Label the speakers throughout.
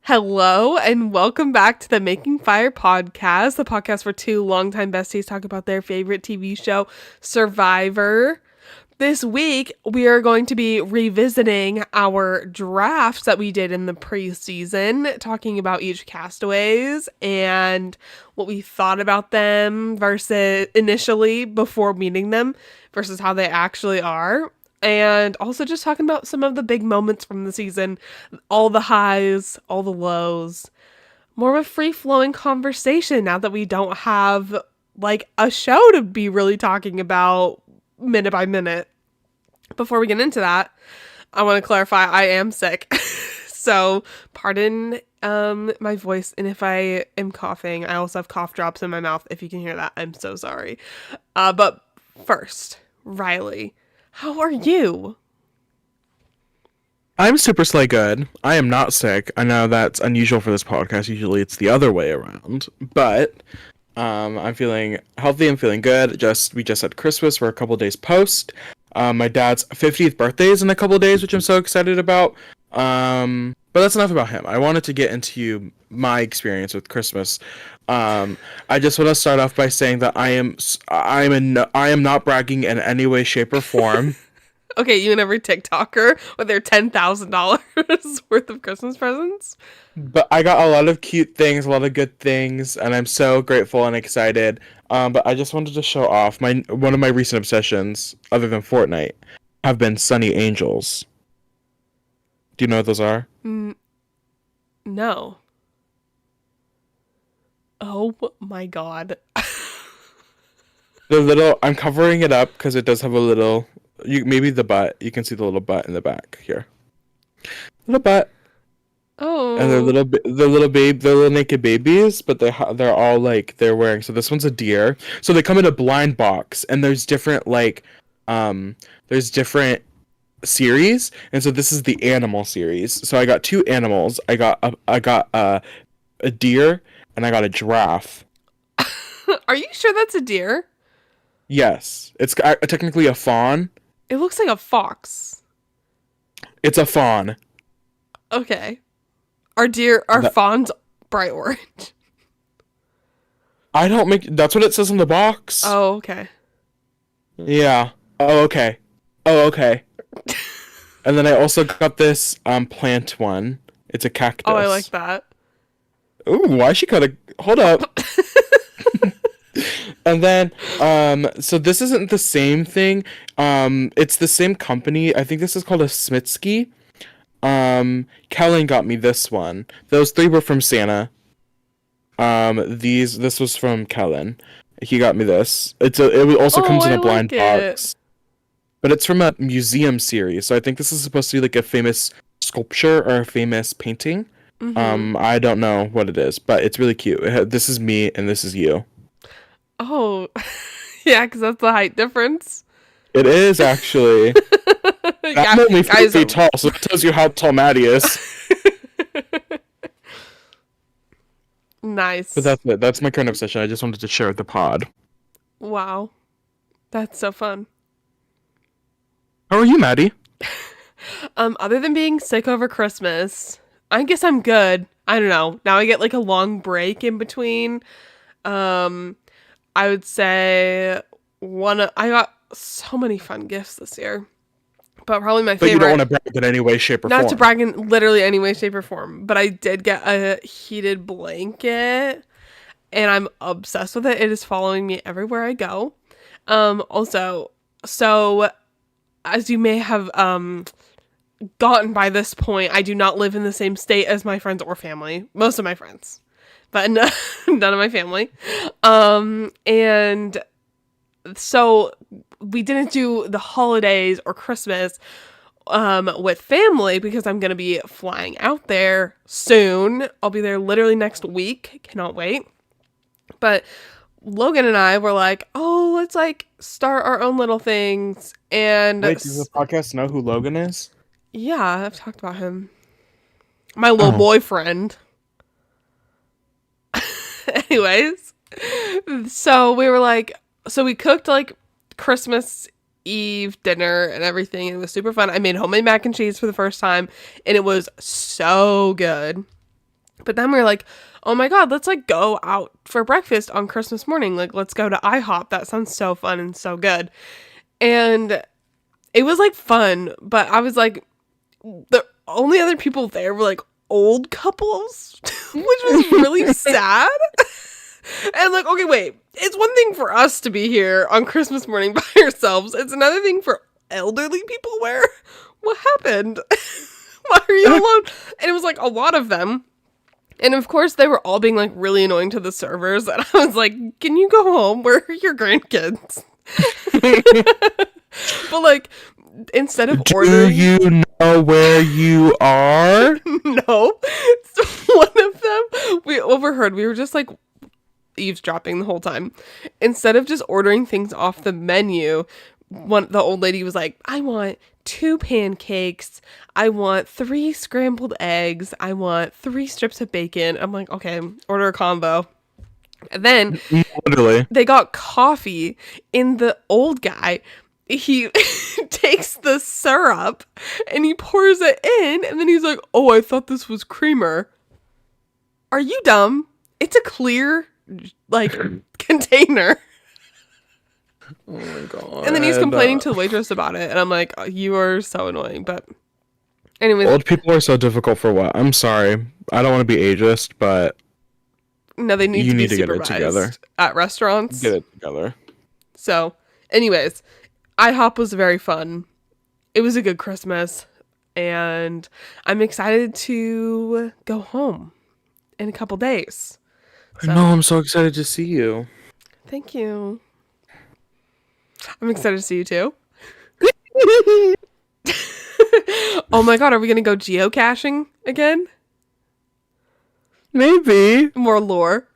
Speaker 1: Hello and welcome back to the Making Fire podcast, the podcast where two longtime besties talk about their favorite TV show, Survivor. This week, we are going to be revisiting our drafts that we did in the preseason, talking about each castaways and what we thought about them versus initially before meeting them versus how they actually are. And also just talking about some of the big moments from the season, all the highs, all the lows. More of a free-flowing conversation now that we don't have like a show to be really talking about minute by minute. Before we get into that, I want to clarify I am sick. So pardon my voice, and if I am coughing, I also have cough drops in my mouth. If you can hear that, I'm so sorry. But first, Riley, how are you?
Speaker 2: I'm super slay good. I am not sick. I know that's unusual for this podcast. Usually it's the other way around. But I'm feeling healthy. I'm feeling good. We just had Christmas. We're a couple days post. My dad's 50th birthday is in a couple days, which I'm so excited about. But that's enough about him. I wanted to get into my experience with Christmas. I just want to start off by saying that I am not bragging in any way, shape, or form.
Speaker 1: Okay, you and every TikToker with their $10,000 worth of Christmas presents.
Speaker 2: But I got a lot of cute things, a lot of good things, and I'm so grateful and excited. But I just wanted to show off one of my recent obsessions, other than Fortnite, have been Sunny Angels. Do you know what those are?
Speaker 1: No. Oh my god.
Speaker 2: The little, I'm covering it up because it does have a little, maybe the butt. You can see the little butt in the back here. Little butt.
Speaker 1: Oh.
Speaker 2: And they're little naked babies, but they're all like they're wearing. So this one's a deer. So they come in a blind box, and there's different there's different series, and so this is the animal series. So I got two animals. I got a deer, and I got a giraffe.
Speaker 1: Are you sure that's a deer?
Speaker 2: Yes, it's technically a fawn.
Speaker 1: It looks like a fox.
Speaker 2: It's a fawn.
Speaker 1: Okay. Are fawns bright orange?
Speaker 2: That's what it says on the box.
Speaker 1: Oh, okay.
Speaker 2: Yeah. Oh, okay. And then I also got this plant one. It's a cactus.
Speaker 1: Oh, I like that.
Speaker 2: Ooh, why she gotta hold up? And then so this isn't the same thing. It's the same company. I think this is called a Smitsky. Kellen got me this one. Those three were from Santa. This was from Kellen. He got me this. It also comes in a blind box. But it's from a museum series, so I think this is supposed to be like a famous sculpture or a famous painting. Mm-hmm. I don't know what it is, but it's really cute. This is me and this is you.
Speaker 1: Oh, yeah, because that's the height difference.
Speaker 2: It is actually. I'm only 4 feet tall, so it tells you how tall Maddie is.
Speaker 1: Nice.
Speaker 2: But that's it. That's my current obsession. I just wanted to share with the pod.
Speaker 1: Wow. That's so fun.
Speaker 2: How are you, Maddie?
Speaker 1: Other than being sick over Christmas, I guess I'm good. I don't know. Now I get like a long break in between. I would say I got so many fun gifts this year. But probably my favorite.
Speaker 2: But you don't want to brag in any way, shape, or form.
Speaker 1: Not to brag in literally any way, shape, or form. But I did get a heated blanket. And I'm obsessed with it. It is following me everywhere I go. Also, so as you may have gotten by this point, I do not live in the same state as my friends or family. Most of my friends. But none of my family. And so we didn't do the holidays or Christmas with family because I'm going to be flying out there soon. I'll be there literally next week. Cannot wait. But Logan and I were like, oh, let's like start our own little things. And
Speaker 2: wait, does the podcast know who Logan is?
Speaker 1: Yeah, I've talked about him. My little boyfriend. Anyways, so we were like, so we cooked like Christmas Eve dinner and everything. It was super fun. I made homemade mac and cheese for the first time, and it was so good. But then we were like, oh my God, let's like go out for breakfast on Christmas morning. Like, let's go to IHOP. That sounds so fun and so good. And it was like fun, but I was like, the only other people there were like old couples, which was really sad. And I'm like, okay, wait, it's one thing for us to be here on Christmas morning by ourselves. It's another thing for elderly people where, what happened? Why are you alone? And it was like a lot of them. And of course, they were all being like really annoying to the servers. And I was like, can you go home? Where are your grandkids? But like, instead of ordering.
Speaker 2: Do you know where you are?
Speaker 1: No. So one of them, we overheard. We were just like eavesdropping the whole time. Instead of just ordering things off the menu, the old lady was like, I want 2 pancakes, I want 3 scrambled eggs, I want 3 strips of bacon. I'm like, okay, order a combo. And then
Speaker 2: literally
Speaker 1: they got coffee, and the old guy, he takes the syrup and he pours it in, and then he's like, oh, I thought this was creamer. Are you dumb? It's a clear like container.
Speaker 2: Oh my God.
Speaker 1: And then he's complaining to the waitress about it, and I'm like, you are so annoying. But anyways,
Speaker 2: old people are so difficult for what? I'm sorry, I don't want to be ageist, but
Speaker 1: no, they need
Speaker 2: you
Speaker 1: to
Speaker 2: need
Speaker 1: be
Speaker 2: to get it
Speaker 1: supervised
Speaker 2: together
Speaker 1: at restaurants.
Speaker 2: Get it together.
Speaker 1: So anyways, IHOP was very fun. It was a good Christmas, and I'm excited to go home in a couple days.
Speaker 2: I know, I'm so excited to see you.
Speaker 1: Thank you. I'm excited to see you too. Oh my God, are we gonna go geocaching again?
Speaker 2: Maybe.
Speaker 1: More lore.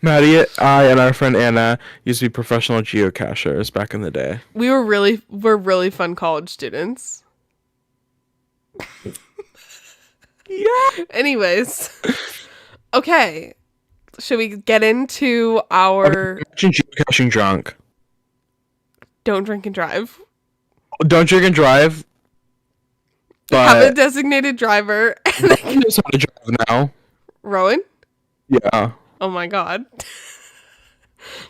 Speaker 2: Maddie, I, and our friend Anna used to be professional geocachers back in the day.
Speaker 1: We're really fun college students.
Speaker 2: Yeah.
Speaker 1: Anyways. Okay. Should we get into our
Speaker 2: Imagine geocaching drunk.
Speaker 1: don't drink and drive?
Speaker 2: Don't drink and drive. But
Speaker 1: Have a designated driver.
Speaker 2: I know how to drive now.
Speaker 1: Rowan?
Speaker 2: Yeah.
Speaker 1: Oh my God.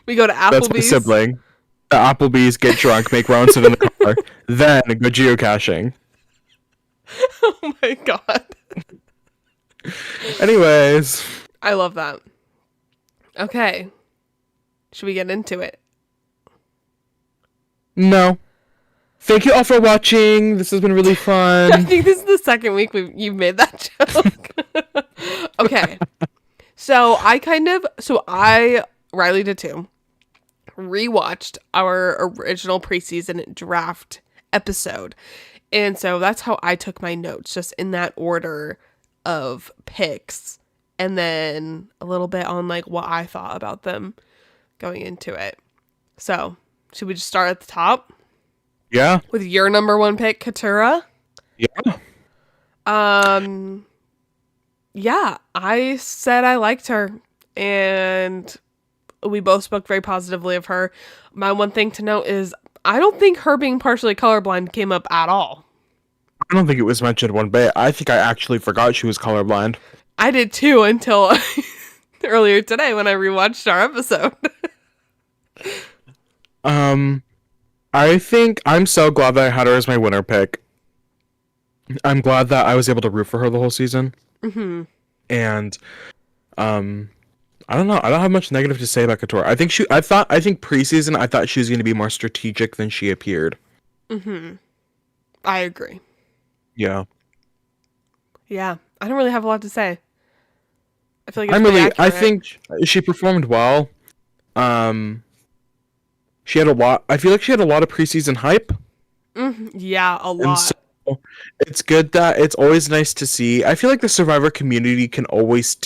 Speaker 1: We go to
Speaker 2: That's my
Speaker 1: Applebee's.
Speaker 2: sibling. The Applebee's, get drunk, make Rowan sit in the car, then go geocaching.
Speaker 1: Oh my God.
Speaker 2: Anyways.
Speaker 1: I love that. Okay. Should we get into it?
Speaker 2: No. Thank you all for watching. This has been really
Speaker 1: I
Speaker 2: fun.
Speaker 1: think this is the second week you've made that joke. Okay. So Riley did too, rewatched our original preseason draft episode. And so that's how I took my notes, just in that order of picks. And then a little bit on like what I thought about them going into it. So should we just start at the top?
Speaker 2: Yeah.
Speaker 1: With your number 1 pick, Katura?
Speaker 2: Yeah.
Speaker 1: Yeah, I said I liked her, and we both spoke very positively of her. My one thing to note is I don't think her being partially colorblind came up at all.
Speaker 2: I don't think it was mentioned one bit. I think I actually forgot she was colorblind.
Speaker 1: I did too until earlier today when I rewatched our episode.
Speaker 2: I think I'm so glad that I had her as my winner pick. I'm glad that I was able to root for her the whole season.
Speaker 1: Mm-hmm.
Speaker 2: And, I don't know. I don't have much negative to say about Couture. I think preseason, I thought she was going to be more strategic than she appeared.
Speaker 1: Mm-hmm. I agree.
Speaker 2: Yeah.
Speaker 1: Yeah. I don't really have a lot to say. I feel like
Speaker 2: I think she performed well. She had a lot. I feel like she had a lot of preseason hype.
Speaker 1: Yeah, a lot.
Speaker 2: And so it's good that it's always nice to see. I feel like the Survivor community can always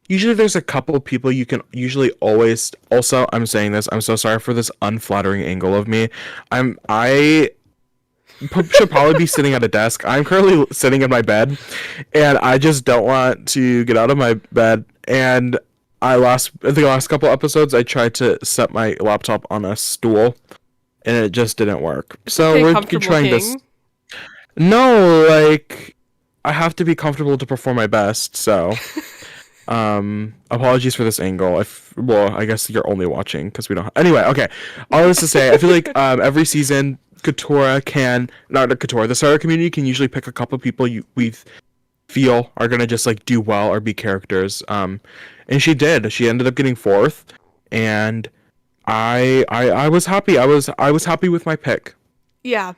Speaker 2: usually there's a couple of people you can usually always. Also, I'm saying this. I'm so sorry for this unflattering angle of me. I should probably be sitting at a desk. I'm currently sitting in my bed, and I just don't want to get out of my bed. And the last couple episodes, I tried to set my laptop on a stool, and it just didn't work. So we're trying this. No, like I have to be comfortable to perform my best, so apologies for this angle. Well, I guess you're only watching because we don't anyway, okay. All this to say, I feel like every season Katora can not Katora, the starter community can usually pick a couple people we feel are gonna just like do well or be characters. And she did. She ended up getting fourth, and I was happy. I was happy with my pick.
Speaker 1: Yeah.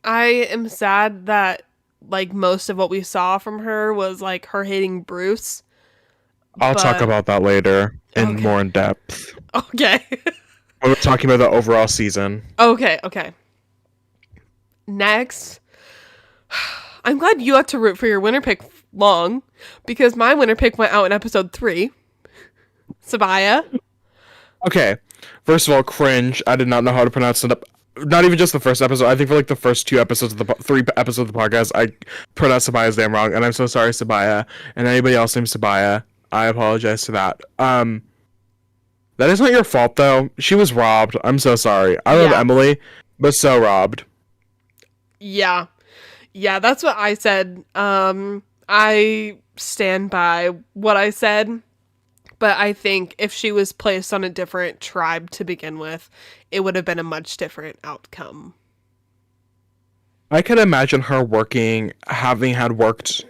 Speaker 1: I am sad that like most of what we saw from her was like her hating Bruce.
Speaker 2: I'll talk about that later in more in depth.
Speaker 1: Okay.
Speaker 2: When we're talking about the overall season.
Speaker 1: Okay. Next, I'm glad you got to root for your winner pick long, because my winner pick went out in episode 3. Sabaya.
Speaker 2: Okay. First of all, cringe. I did not know how to pronounce it. Not even just the first episode. I think for like the first 2 episodes of the 3 episodes of the podcast, I pronounced Sabaya's name wrong, and I'm so sorry, Sabaya, and anybody else named Sabaya. I apologize for that. That is not your fault though. She was robbed. I'm so sorry. I love Emily, but so robbed.
Speaker 1: Yeah, that's what I said. I stand by what I said, but I think if she was placed on a different tribe to begin with, it would have been a much different outcome.
Speaker 2: I can imagine her having had worked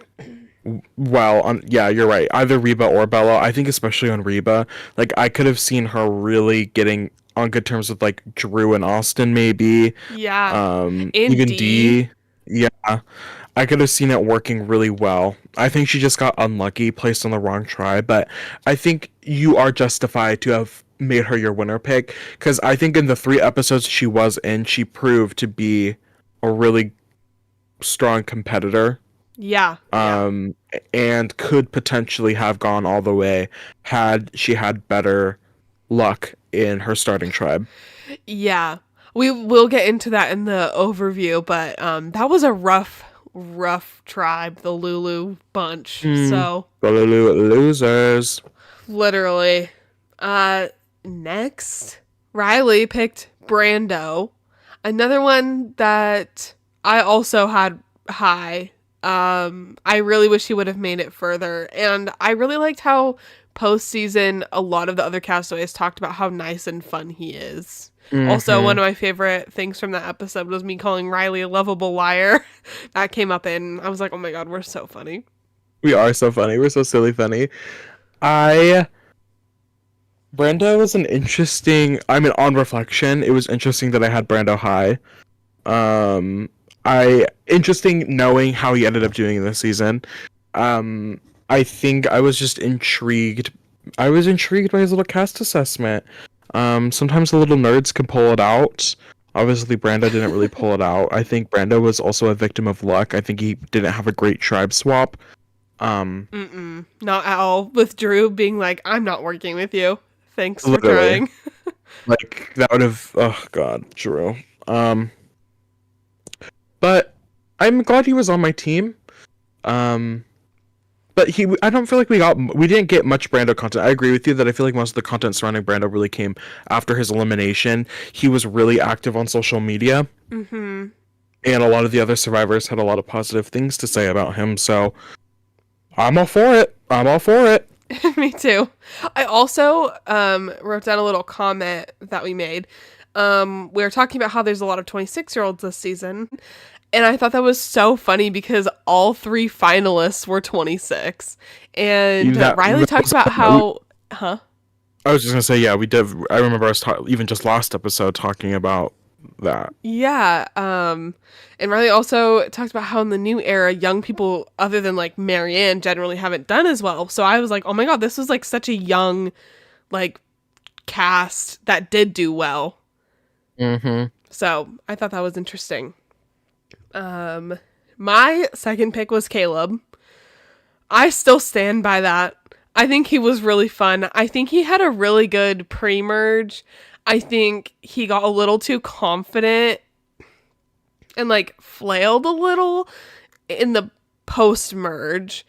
Speaker 2: well on, yeah, you're right, either Reba or Bella. I think especially on Reba, like I could have seen her really getting on good terms with like Drew and Austin, maybe.
Speaker 1: Yeah.
Speaker 2: Even D. Yeah. I could have seen it working really well. I think she just got unlucky, placed on the wrong tribe, but I think you are justified to have made her your winner pick, because I think in the 3 episodes she was in, she proved to be a really strong competitor.
Speaker 1: Yeah.
Speaker 2: And could potentially have gone all the way had she had better luck in her starting tribe.
Speaker 1: Yeah. We will get into that in the overview, but that was a rough tribe, the Lulu bunch. So
Speaker 2: the Lulu losers.
Speaker 1: Literally. Next, Riley picked Brando. Another one that I also had high. I really wish he would have made it further, and I really liked how postseason a lot of the other castaways talked about how nice and fun he is. Also, one of my favorite things from that episode was me calling Riley a lovable liar. That came up, and I was like, oh my god, we're so funny.
Speaker 2: We are so funny. We're so silly funny. Brando was an interesting, on reflection, it was interesting that I had Brando high. Interesting knowing how he ended up doing in this season. I think I was just intrigued. I was intrigued by his little cast assessment. Sometimes the little nerds can pull it out. Obviously, Brando didn't really pull it out. I think Brando was also a victim of luck. I think he didn't have a great tribe swap.
Speaker 1: Not at all. With Drew being like, I'm not working with you. Thanks for trying.
Speaker 2: Like, that would have... Oh, God, Drew. But I'm glad he was on my team. But I don't feel like we didn't get much Brando content. I agree with you that I feel like most of the content surrounding Brando really came after his elimination. He was really active on social media. And a lot of the other survivors had a lot of positive things to say about him, so I'm all for it.
Speaker 1: Me too. I also wrote down a little comment that we made. We were talking about how there's a lot of 26-year-olds this season, and I thought that was so funny because all 3 finalists were 26. And Riley talked about how... I
Speaker 2: was just going to say, yeah, we did. I remember us even just last episode talking about that.
Speaker 1: Yeah. And Riley also talked about how in the new era, young people, other than like Marianne, generally haven't done as well. So I was like, oh my god, this was like such a young, like, cast that did do well. So I thought that was interesting. My second pick was Caleb. I still stand by that. I think he was really fun. I think he had a really good pre-merge. I think he got a little too confident and like flailed a little in the post-merge.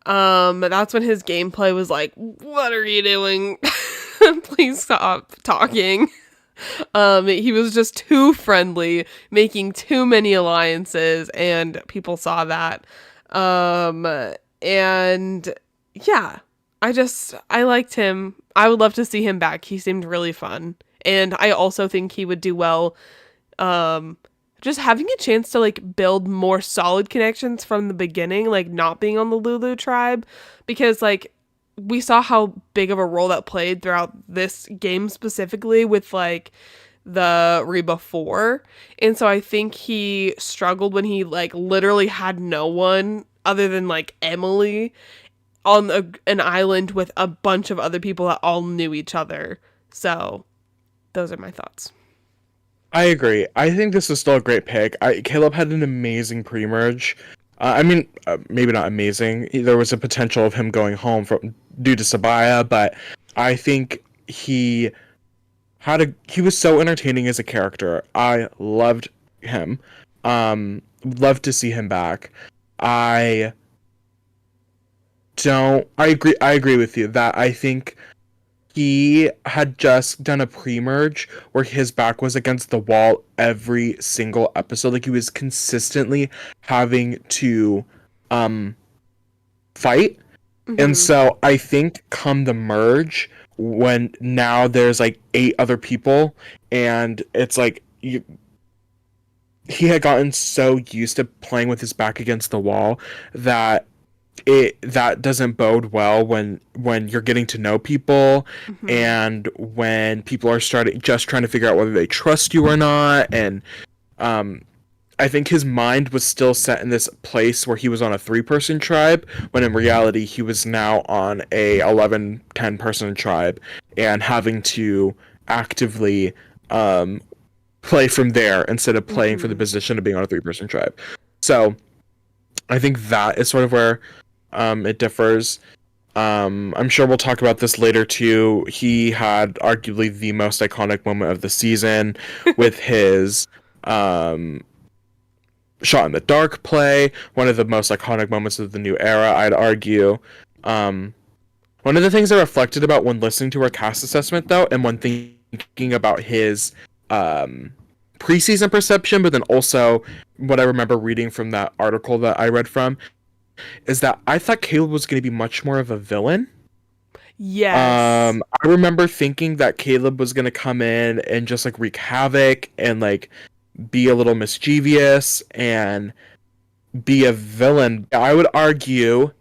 Speaker 1: That's when his gameplay was like, what are you doing? Please stop talking. He was just too friendly, making too many alliances, and people saw that. Um, and yeah, I liked him. I would love to see him back. He seemed really fun. And I also think he would do well, um, just having a chance to like build more solid connections from the beginning, like not being on the Lulu tribe, because like we saw how big of a role that played throughout this game specifically with like the Reba 4. And so I think he struggled when he like literally had no one other than like Emily on an island with a bunch of other people that all knew each other. So those are my thoughts.
Speaker 2: I agree. I think this is still a great pick. Caleb had an amazing pre-merge. Maybe not amazing. There was a potential of him going home from due to Sabaya, but I think he was so entertaining as a character. I loved him. Loved to see him back. I I agree with you that I think he had just done a pre-merge where his back was against the wall every single episode. Like he was consistently having to fight. And so I think come the merge, when now there's like 8 other people, and it's like he had gotten so used to playing with his back against the wall that that doesn't bode well when you're getting to know people, and when people are trying to figure out whether they trust you or not. And I think his mind was still set in this place where he was on a 3-person tribe, when in reality he was now on a 11, 10-person tribe, and having to actively play from there instead of playing for the position of being on a 3-person tribe. So I think that is sort of where it differs. I'm sure we'll talk about this later too. He had arguably the most iconic moment of the season with his shot in the dark play, one of the most iconic moments of the new era, I'd argue. One of the things I reflected about when listening to our cast assessment, though, and when thinking about his preseason perception, but then also what I remember reading from that article that I read from, is that I thought Caleb was going to be much more of a villain.
Speaker 1: Yes.
Speaker 2: I remember thinking that Caleb was going to come in and just like wreak havoc and like be a little mischievous and be a villain. I would argue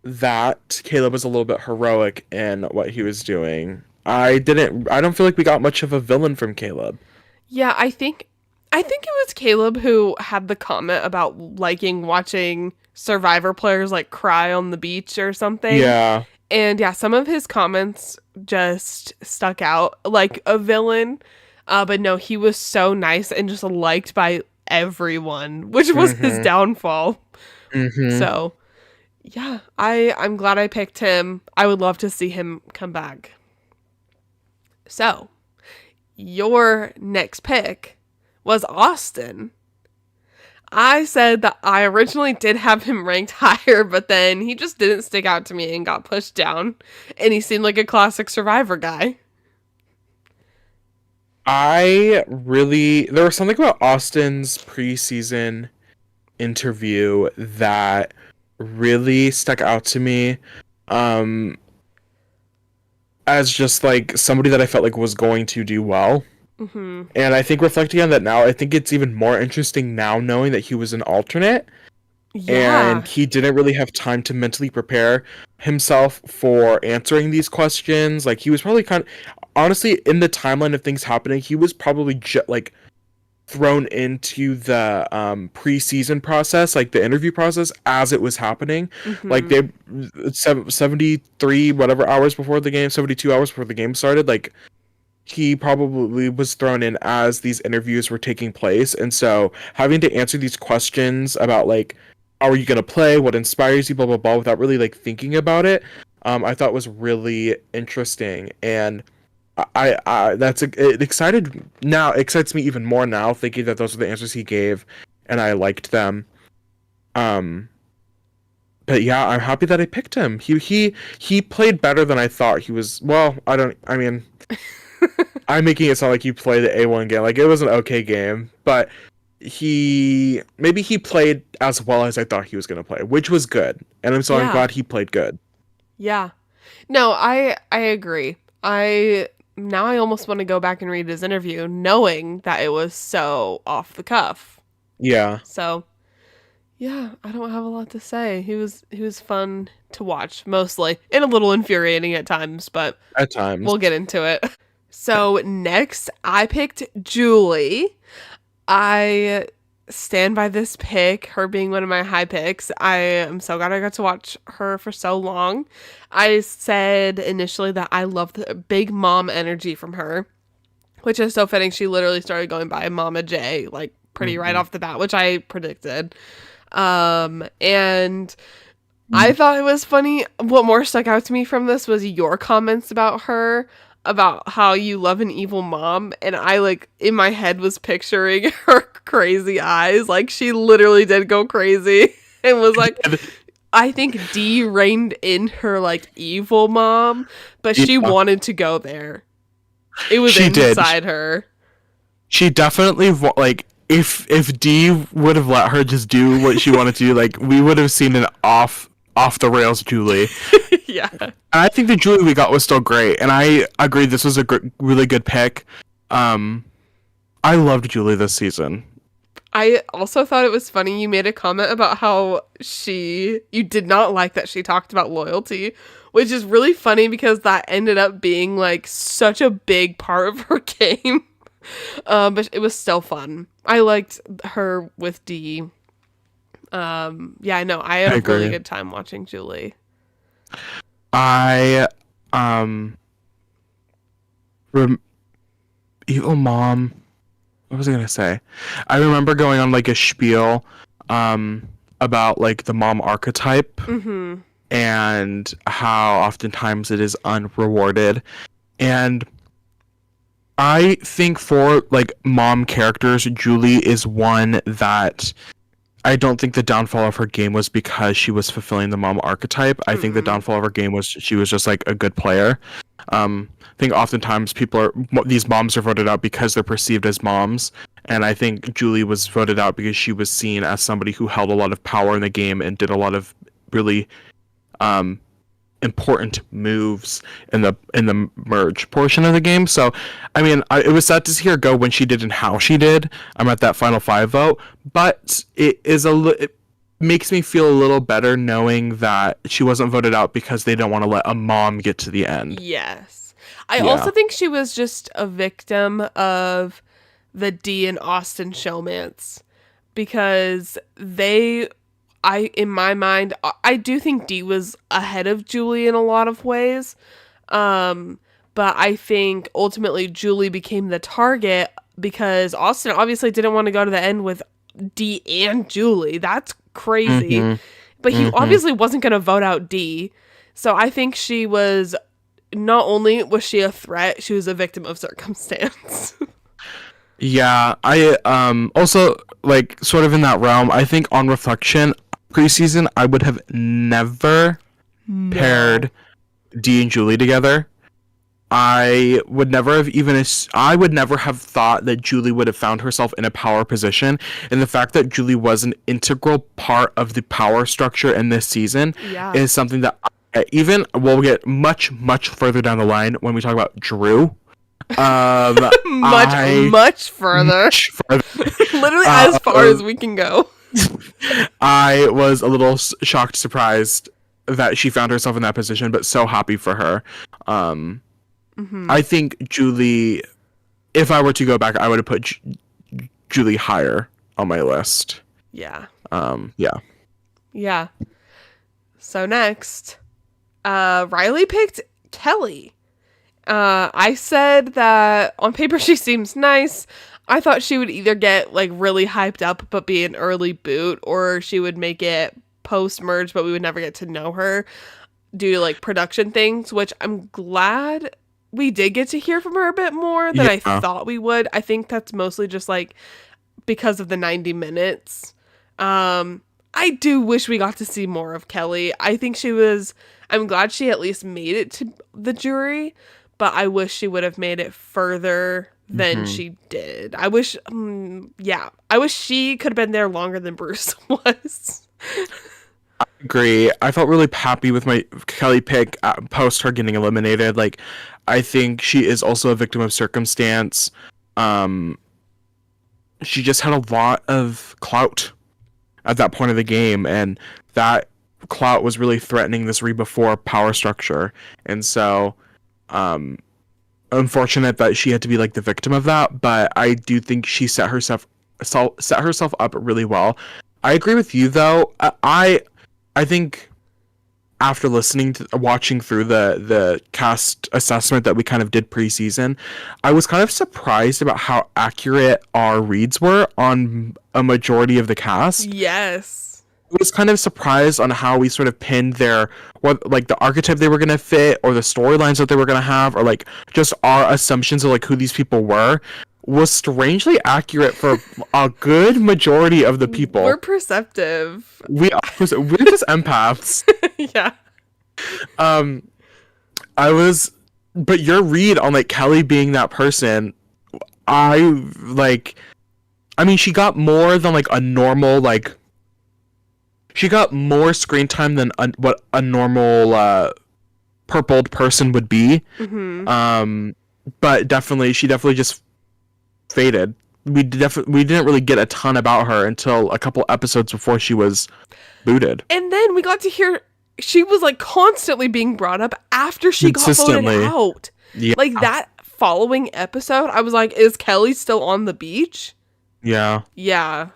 Speaker 2: that Caleb was a little bit heroic in what he was doing. I don't feel like we got much of a villain from Caleb.
Speaker 1: Yeah, I think it was Caleb who had the comment about liking watching Survivor players like cry on the beach or something.
Speaker 2: Yeah.
Speaker 1: And yeah, some of his comments just stuck out like a villain. But no, he was so nice and just liked by everyone, which was his downfall. So yeah, I'm glad I picked him. I would love to see him come back. So your next pick was Austin. I said that I originally did have him ranked higher, but then he just didn't stick out to me and got pushed down. And he seemed like a classic Survivor guy.
Speaker 2: There was something about Austin's preseason interview that really stuck out to me. As just like somebody that I felt like was going to do well. And I think reflecting on that now, I think it's even more interesting now knowing that he was an alternate.
Speaker 1: Yeah.
Speaker 2: And he didn't really have time to mentally prepare himself for answering these questions. Like he was probably honestly, in the timeline of things happening, he was probably like thrown into the preseason process, like the interview process, as it was happening. Like 73 whatever hours before the game, 72 hours before the game started, like he probably was thrown in as these interviews were taking place. And so having to answer these questions about like, how are you going to play, what inspires you, blah blah blah, without really like thinking about it, I thought was really interesting. And it excites me even more now thinking that those are the answers he gave and I liked them. But yeah, I'm happy that I picked him. He played better than I thought he was. Well, I'm making it sound like you played the A1 game. Like it was an okay game, but maybe he played as well as I thought he was going to play, which was good. And I'm
Speaker 1: Yeah.
Speaker 2: glad he played good.
Speaker 1: Yeah. No, I agree. I almost want to go back and read his interview knowing that it was so off the cuff.
Speaker 2: Yeah,
Speaker 1: So, yeah, I don't have a lot to say. He was fun to watch mostly and a little infuriating at times, but
Speaker 2: at times.
Speaker 1: we'll get into it. So, next I picked Julie. I stand by this pick, her being one of my high picks. I am so glad I got to watch her for so long. I said initially that I love the big mom energy from her, which is so fitting. She literally started going by Mama J, like pretty right
Speaker 2: Mhm.
Speaker 1: off the bat, which I predicted. And I thought it was funny. What more stuck out to me from this was your comments about her, about how you love an evil mom. And I, like, in my head was picturing her crazy eyes. Like, she literally did go crazy and was like, I think Dee reined in her, like, evil mom, but she
Speaker 2: Yeah,
Speaker 1: wanted to go there. It was
Speaker 2: she did.
Speaker 1: inside her.
Speaker 2: She definitely like if Dee would have let her just do what she wanted to do, like we would have seen an off the rails Julie.
Speaker 1: Yeah.
Speaker 2: And I think the Julie we got was still great, and I agree this was a really good pick. Um, I loved Julie this season.
Speaker 1: I also thought it was funny you made a comment about how you did not like that she talked about loyalty, which is really funny because that ended up being like such a big part of her game. But it was still fun. I liked her with Dee. Yeah, no, I had
Speaker 2: I
Speaker 1: a really
Speaker 2: agree.
Speaker 1: good time watching Julie.
Speaker 2: I um rem- evil mom. What was I gonna say? I remember going on like a spiel about like the mom archetype
Speaker 1: Mm-hmm.
Speaker 2: and how oftentimes it is unrewarded. And I think for like mom characters, Julie is one that I don't think the downfall of her game was because she was fulfilling the mom archetype. I think the
Speaker 1: Mm-mm.
Speaker 2: downfall of her game was she was just like a good player. I think oftentimes these moms are voted out because they're perceived as moms, and I think Julie was voted out because she was seen as somebody who held a lot of power in the game and did a lot of really um, important moves in the merge portion of the game. So, I mean, it was sad to see her go when she did and how she did. I'm at that final five vote, but it makes me feel a little better knowing that she wasn't voted out because they don't want to let a mom get to the end.
Speaker 1: Yes. I also
Speaker 2: Yeah.
Speaker 1: think she was just a victim of the Dee and Austin showmance because in my mind, I do think Dee was ahead of Julie in a lot of ways. But I think ultimately Julie became the target because Austin obviously didn't want to go to the end with Dee and Julie. That's crazy.
Speaker 2: Mm-hmm.
Speaker 1: But he
Speaker 2: Mm-hmm.
Speaker 1: obviously wasn't going to vote out Dee. So I think she was, not only was she a threat, she was a victim of circumstance.
Speaker 2: Yeah, I also like sort of in that realm. I think on reflection, preseason I would have never paired Dee and Julie together. I would never have I would never have thought that Julie would have found herself in a power position, and the fact that Julie was an integral part of the power structure in this season
Speaker 1: Yeah.
Speaker 2: is something that even we'll get much further down the line when we talk about Drew.
Speaker 1: Much further.
Speaker 2: Much further.
Speaker 1: Literally as far as we can go.
Speaker 2: I was a little shocked, surprised that she found herself in that position, but so happy for her. I think Julie, if I were to go back, I would have put Julie higher on my list.
Speaker 1: Yeah.
Speaker 2: Yeah.
Speaker 1: Yeah. So next, Riley picked Kelly. I said that on paper she seems nice. I thought she would either get like really hyped up but be an early boot, or she would make it post merge but we would never get to know her due to like production things, which I'm glad we did get to hear from her a bit more than I
Speaker 2: Yeah.
Speaker 1: thought we would. I think that's mostly just like because of the 90 minutes. I do wish we got to see more of Kelly. I'm glad she at least made it to the jury, but I wish she would have made it further than she did. I wish, I wish she could have been there longer than Bruce was.
Speaker 2: Agree. I felt really happy with my Kelly pick post her getting eliminated. Like, I think she is also a victim of circumstance. She just had a lot of clout at that point of the game, and that clout was really threatening this Reba 4 power structure. And so, unfortunate that she had to be like the victim of that, but I do think she set herself up really well. I agree with you though. I think after watching through the cast assessment that we kind of did preseason, I was kind of surprised about how accurate our reads were on a majority of the cast.
Speaker 1: Yes.
Speaker 2: I was kind of surprised on how we sort of pinned the archetype they were going to fit, or the storylines that they were going to have, or like just our assumptions of like who these people were, was strangely accurate for a good majority of the people.
Speaker 1: We're perceptive.
Speaker 2: We're just empaths.
Speaker 1: Yeah.
Speaker 2: But your read on like Kelly being that person, I mean, she got more than like a normal, like, she got more screen time than what a normal purpled person would be.
Speaker 1: Mm-hmm.
Speaker 2: But she definitely just faded. We didn't really get a ton about her until a couple episodes before she was booted.
Speaker 1: And then we got to hear she was like constantly being brought up after she got voted out.
Speaker 2: Yeah.
Speaker 1: Like that following episode, I was like, is Kelly still on the beach?
Speaker 2: Yeah.
Speaker 1: Yeah.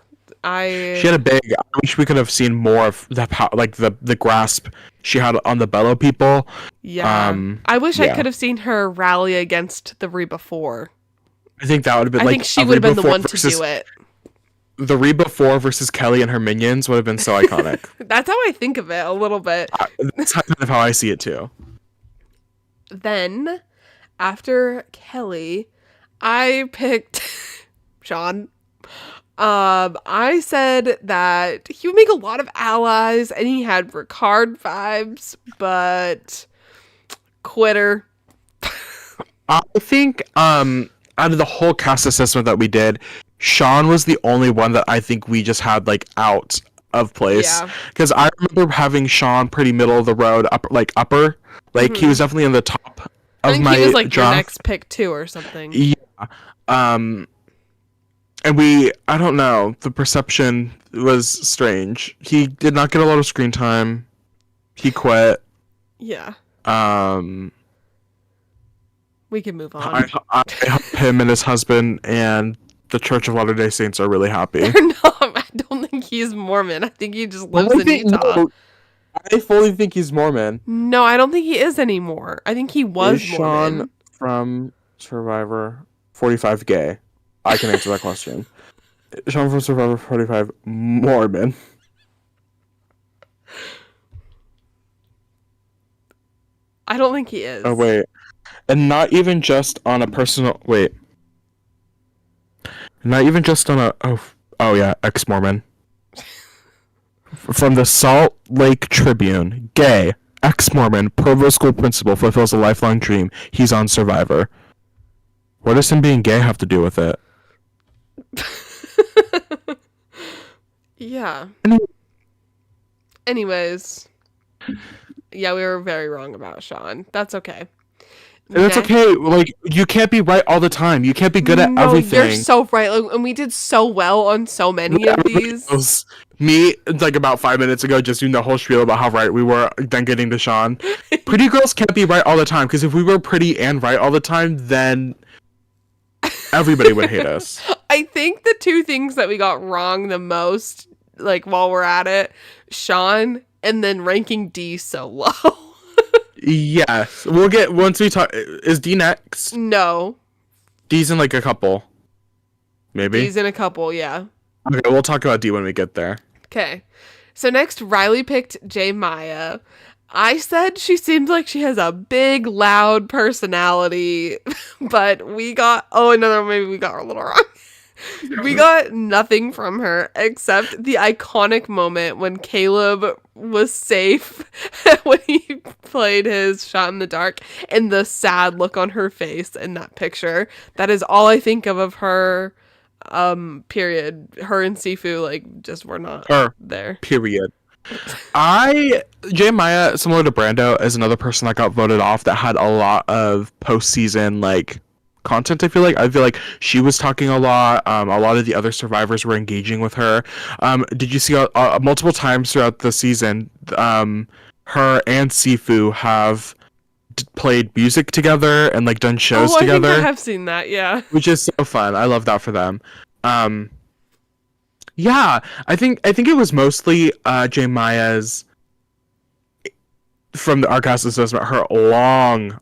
Speaker 2: She had I wish we could have seen more of the grasp she had on the Bello people.
Speaker 1: Yeah. I wish I could have seen her rally against the Reba 4.
Speaker 2: I think that would have been
Speaker 1: I think she would have been the one to do it.
Speaker 2: The Reba 4 versus Kelly and her minions would have been so iconic.
Speaker 1: That's how I think of it a little bit.
Speaker 2: That's kind of how I see it too.
Speaker 1: Then, after Kelly, I picked Sean. I said that he would make a lot of allies and he had Ricard vibes, but quitter.
Speaker 2: I think out of the whole cast assessment that we did, Sean was the only one that I think we just had like out of place. Because I remember having Sean pretty middle of the road, upper. Like he was definitely in the top of my
Speaker 1: he was like
Speaker 2: draft.
Speaker 1: your next pick too or something.
Speaker 2: Yeah. And I don't know, the perception was strange. He did not get a lot of screen time. He quit.
Speaker 1: Yeah. We can move on.
Speaker 2: I hope him and his husband and the Church of Latter-day Saints are really happy.
Speaker 1: They're not. I don't think he's Mormon. I think he just lives in Utah.
Speaker 2: No, I fully think he's Mormon.
Speaker 1: No, I don't think he is anymore. I think he was Mormon.
Speaker 2: Sean from Survivor 45 gay? I can answer that question. Sean from Survivor 45 Mormon.
Speaker 1: I don't think he is.
Speaker 2: Oh, wait. And not even just on a personal... Wait. Not even just on a... Oh yeah, ex-Mormon. From the Salt Lake Tribune. Gay. Ex-Mormon. Provo school principal fulfills a lifelong dream. He's on Survivor. What does him being gay have to do with it?
Speaker 1: Yeah. Anyways. Yeah, we were very wrong about Sean. That's okay.
Speaker 2: That's okay. Like, you can't be right all the time. You can't be good at everything.
Speaker 1: You're so right. Like, and we did so well on so many of these.
Speaker 2: Me, like, about 5 minutes ago, just doing the whole spiel about how right we were, then getting to Sean. Pretty girls can't be right all the time, because if we were pretty and right all the time, then everybody would hate us.
Speaker 1: I think the two things that we got wrong the most, like, while we're at it, Sean, and then ranking D so low.
Speaker 2: Yes. We'll get, once we talk, is D next?
Speaker 1: No.
Speaker 2: D's in like a couple. Maybe?
Speaker 1: D's in a couple, yeah.
Speaker 2: Okay, we'll talk about D when we get there.
Speaker 1: Okay. So next, Riley picked J. Maya. I said she seems like she has a big, loud personality, but maybe we got her a little wrong. We got nothing from her except the iconic moment when Caleb was safe when he played his shot in the dark and the sad look on her face in that picture. That is all I think of her, period. Her and Sifu, like, just were not there.
Speaker 2: Period. Maya, similar to Brando, is another person that got voted off that had a lot of postseason, like, content. I feel like she was talking a lot. A lot of the other survivors were engaging with her. Did you see multiple times throughout the season, her and Sifu have played music together and like done shows together?
Speaker 1: I think I have seen that, yeah.
Speaker 2: Which is so fun. I love that for them. Yeah, I think it was mostly J Maya's, from the Arcast assessment, her long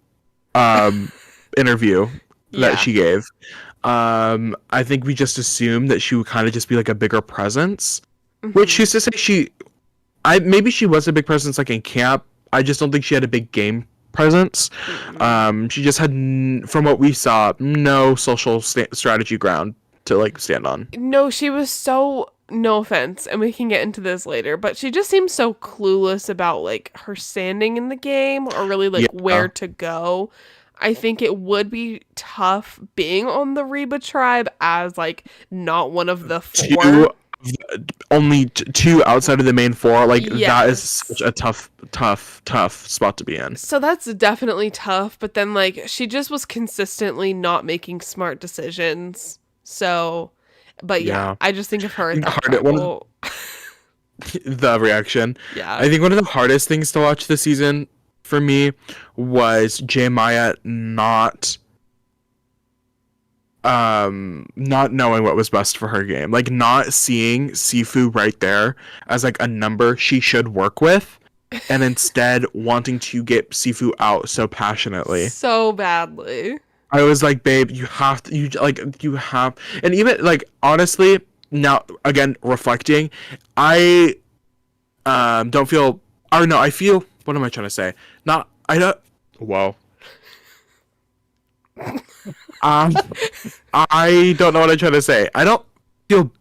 Speaker 2: interview that she gave. I think we just assumed that she would kind of just be like a bigger presence, which used to say maybe she was a big presence like in camp. I just don't think she had a big game presence. She just had, from what we saw, no social strategy ground to like stand on.
Speaker 1: No, she was so, no offense, and we can get into this later, but she just seems so clueless about like her standing in the game or really like where to go. I think it would be tough being on the Reba tribe as like not one of the four.
Speaker 2: Only two outside of the main four. Like that is such a tough spot to be in.
Speaker 1: So that's definitely tough. But then like she just was consistently not making smart decisions. So, but I just think of her at that
Speaker 2: the reaction.
Speaker 1: Yeah,
Speaker 2: I think one of the hardest things to watch this season for me was J Maya not knowing what was best for her game, like not seeing Sifu right there as like a number she should work with, and instead wanting to get Sifu out so passionately,
Speaker 1: so badly.
Speaker 2: I was like, babe, you have, and even like honestly, now again reflecting, I don't feel, or no, I feel, what am I trying to say? Whoa. I don't know what I'm trying to say. I don't feel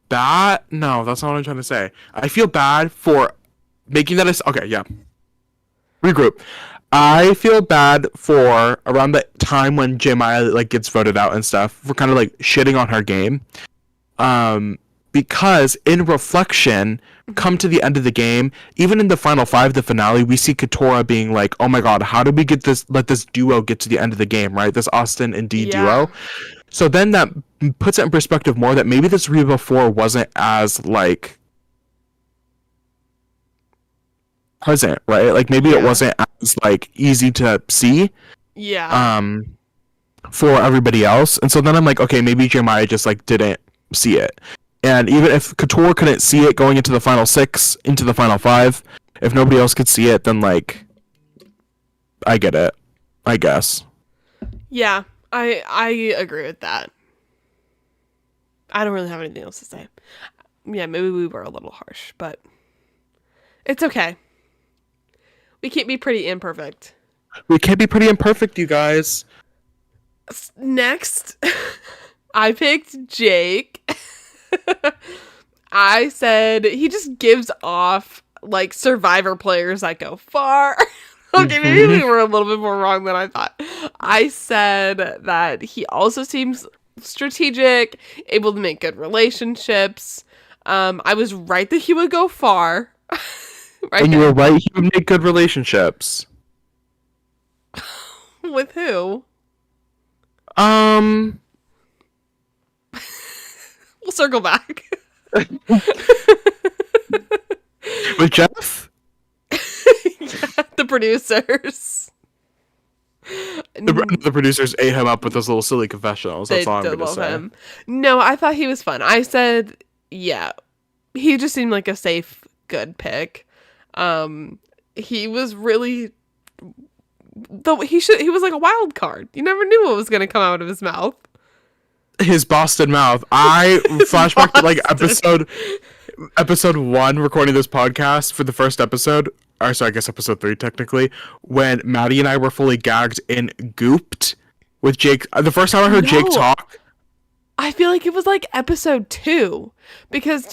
Speaker 2: bad. No, that's not what I'm trying to say. I feel bad for making that okay, yeah. Regroup. I feel bad for around the time when J Maya like gets voted out and stuff for kind of like shitting on her game. Because in reflection, come to the end of the game, even in the final five, the finale, we see Katora being like, oh my god, how did we let this duo get to the end of the game, right? This Austin and D duo. So then that puts it in perspective more that maybe this Reba 4 wasn't as like present, right? Like maybe it wasn't as like easy to see.
Speaker 1: Yeah.
Speaker 2: For everybody else. And so then I'm like, okay, maybe Jeremiah just like didn't see it. And even if Couture couldn't see it going into the final 6, into the final 5, if nobody else could see it, then like I get it, I guess.
Speaker 1: Yeah, I agree with that. I don't really have anything else to say. Yeah, maybe we were a little harsh, but it's okay. We can't be pretty imperfect.
Speaker 2: We can't be pretty imperfect, you guys.
Speaker 1: Next, I picked Jake. I said he just gives off like Survivor players that go far. Okay, maybe we were a little bit more wrong than I thought. I said that he also seems strategic, able to make good relationships. I was right that he would go far.
Speaker 2: And you were right, he would make good relationships.
Speaker 1: With who? We'll circle back.
Speaker 2: With Jeff?
Speaker 1: Yeah, the producers.
Speaker 2: The producers ate him up with those little silly confessionals. That's all I'm going to say.
Speaker 1: Him. No, I thought he was fun. I said, yeah, he just seemed like a safe, good pick. He was really, he was like a wild card. You never knew what was going to come out of his mouth.
Speaker 2: His Boston mouth. I flashback to like episode 1, recording this podcast for the first episode. Or sorry, I guess episode 3 technically, when Maddie and I were fully gagged and gooped with Jake. The first time I heard Jake talk,
Speaker 1: I feel like it was like episode 2 because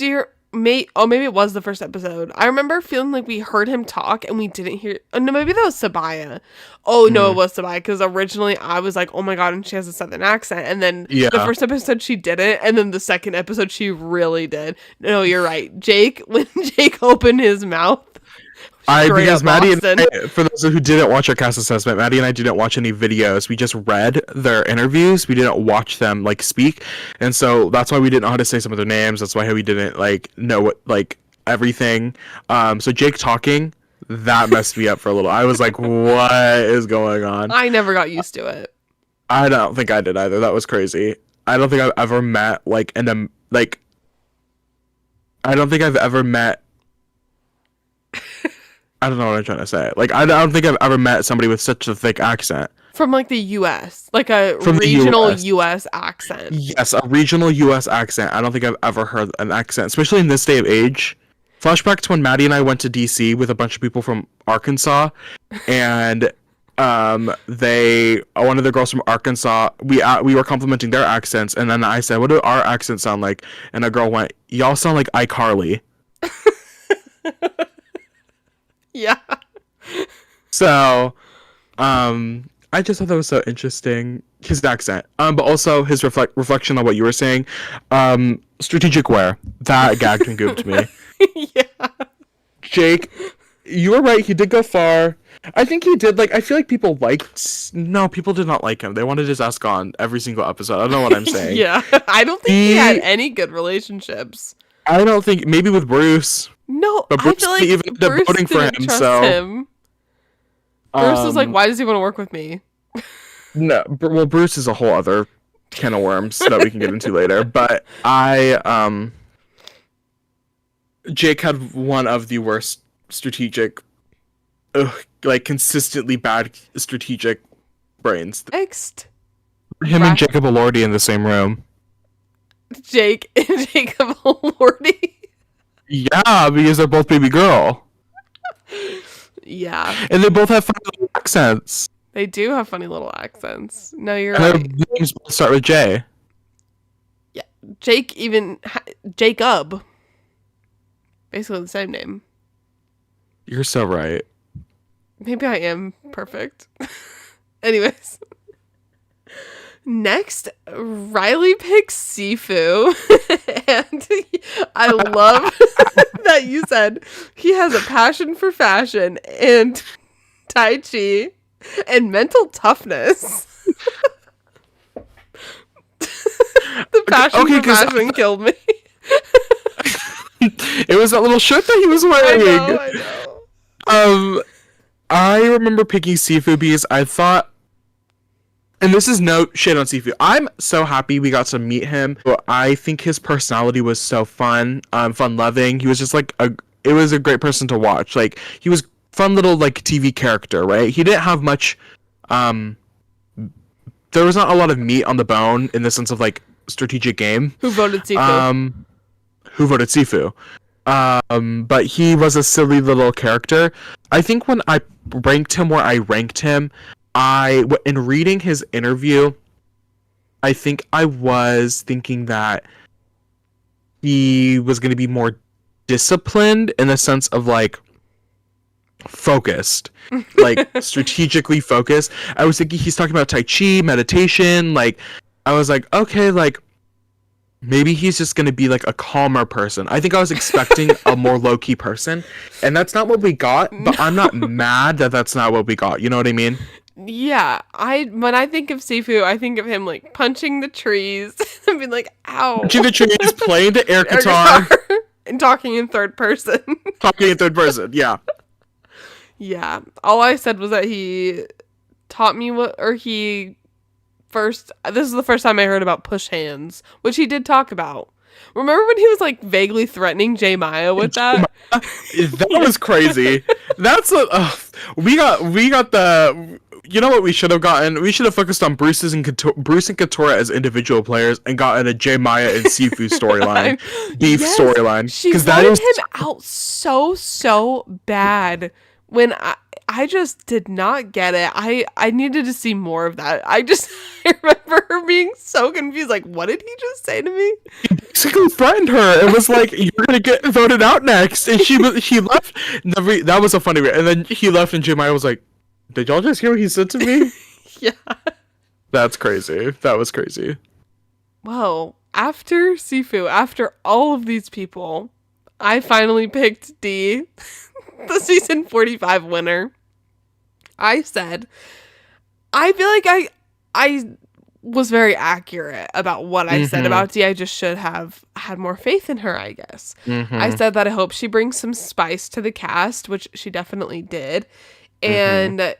Speaker 1: maybe it was the first episode. I remember feeling like we heard him talk and we didn't hear. Oh, no, maybe that was Sabaya. Oh no, it was Sabaya because originally I was like, oh my god, and she has a southern accent, and then the first episode she didn't, and then the second episode she really did. No, you're right, Jake. When Jake opened his mouth.
Speaker 2: Because Maddie and I, for those who didn't watch our cast assessment, Maddie and I didn't watch any videos. We just read their interviews. We didn't watch them like speak, and so that's why we didn't know how to say some of their names. That's why we didn't like know what like everything. So Jake talking, that messed me up for a little. I was like, what is going on?
Speaker 1: I never got used to it.
Speaker 2: I don't think I did either. That was crazy. I don't think I've ever met I don't think I've ever met. I don't know what I'm trying to say. Like, I don't think I've ever met somebody with such a thick accent.
Speaker 1: From, like, the U.S. Like, a regional U.S. accent.
Speaker 2: Yes, a regional U.S. accent. I don't think I've ever heard an accent, especially in this day of age. Flashback to when Maddie and I went to D.C. with a bunch of people from Arkansas, and one of the girls from Arkansas, we were complimenting their accents, and then I said, what do our accents sound like? And a girl went, y'all sound like iCarly.
Speaker 1: Yeah.
Speaker 2: So, I just thought that was so interesting, his accent. But also his reflection on what you were saying. Strategic wear. That gagged and gooped me.
Speaker 1: Yeah.
Speaker 2: Jake, you were right. He did go far. I think he did, I feel like people did not like him. They wanted his ass gone every single episode. I don't know what I'm saying.
Speaker 1: Yeah. I don't think he had any good relationships.
Speaker 2: I don't think, maybe with Bruce.
Speaker 1: No,
Speaker 2: but Bruce
Speaker 1: I feel like
Speaker 2: even ended up voting for him,
Speaker 1: so him. Bruce was like, why does he want to work with me?
Speaker 2: No, well, Bruce is a whole other can of worms that we can get into later. But Jake had one of the worst strategic, consistently bad strategic brains. Him and Jacob Elordi in the same room.
Speaker 1: Jake and Jacob Elordi.
Speaker 2: Yeah, because they're both baby girl.
Speaker 1: Yeah.
Speaker 2: And they both have funny little accents.
Speaker 1: They do have funny little accents. No, you're right. Their
Speaker 2: names both start with J.
Speaker 1: Yeah. Jacob. Basically the same name.
Speaker 2: You're so right.
Speaker 1: Maybe I am perfect. Anyways. Next, Riley picks Sifu, and I love that you said he has a passion for fashion and Tai Chi and mental toughness. The passion for fashion killed me.
Speaker 2: It was that little shirt that he was wearing.
Speaker 1: I know.
Speaker 2: I remember picking Sifu because I thought, and this is no shit on Sifu, I'm so happy we got to meet him. I think his personality was so fun, fun-loving. He was just it was a great person to watch. Like, he was fun little, TV character, right? He didn't have much, there was not a lot of meat on the bone in the sense of, strategic game.
Speaker 1: Who voted Sifu?
Speaker 2: But he was a silly little character. I think when I ranked him where I ranked him, in reading his interview, I think I was thinking that he was going to be more disciplined in the sense of focused, strategically focused. I was thinking he's talking about Tai Chi, meditation. I was like, okay, maybe he's just going to be a calmer person. I think I was expecting a more low-key person, and that's not what we got, but I'm not mad that that's not what we got. You know what I mean?
Speaker 1: Yeah, when I think of Sifu, I think of him punching the trees and being like, ow.
Speaker 2: Punching the trees, playing the air guitar.
Speaker 1: And talking in third person.
Speaker 2: Yeah.
Speaker 1: Yeah. All I said was that he taught me this is the first time I heard about push hands, which he did talk about. Remember when he was vaguely threatening J Maya with that?
Speaker 2: That was crazy. That's we got the. You know what we should have gotten? We should have focused on Bruce and Katora as individual players and gotten a J Maya and Sifu storyline, storyline.
Speaker 1: She wanted him out so bad. When I just did not get it. I needed to see more of that. I remember her being so confused. Like, what did he just say to me?
Speaker 2: He basically threatened her. It was like, you're gonna get voted out next, and she left. That was a funny. And then he left, and Jeremiah was like, "Did y'all just hear what he said to me?"
Speaker 1: Yeah.
Speaker 2: That's crazy. That was crazy.
Speaker 1: Well, after Sifu, after all of these people, I finally picked D, the season 45 winner. I said, I feel like I was very accurate about what I said about D. I just should have had more faith in her, I guess. I said that I hope she brings some spice to the cast, which she definitely did. And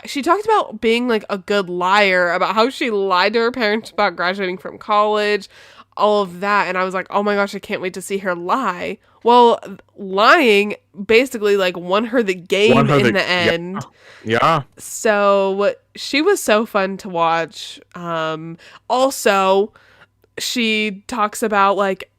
Speaker 1: she talked about being like a good liar, about how she lied to her parents about graduating from college, all of that. And I was like, oh my gosh, I can't wait to see her lie. Well, lying basically like won her the game in the end.
Speaker 2: Yeah.
Speaker 1: So she was so fun to watch. Also, she talks about like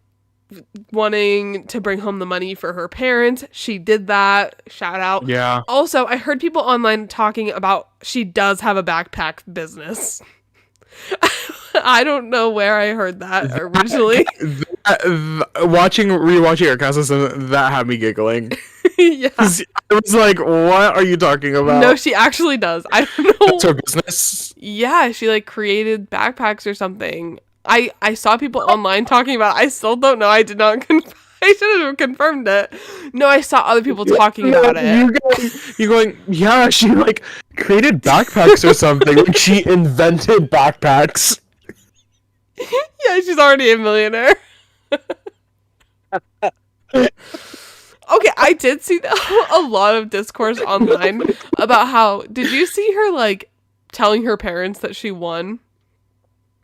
Speaker 1: wanting to bring home the money for her parents. She did that. Shout out.
Speaker 2: Yeah.
Speaker 1: Also, I heard people online talking about she does have a backpack business. I don't know where I heard that originally.
Speaker 2: Rewatching her cast, that had me giggling.
Speaker 1: Yeah.
Speaker 2: It was like, what are you talking about?
Speaker 1: No, she actually does. I don't know.
Speaker 2: That's her business?
Speaker 1: Yeah, she like created backpacks or something. I saw people online talking about it. I still don't know. I did not I should have confirmed it. No, I saw other people talking about it.
Speaker 2: You're going, yeah, she like created backpacks or something. Like she invented backpacks.
Speaker 1: Yeah, she's already a millionaire. Okay, I did see a lot of discourse online about how, did you see her like telling her parents that she won?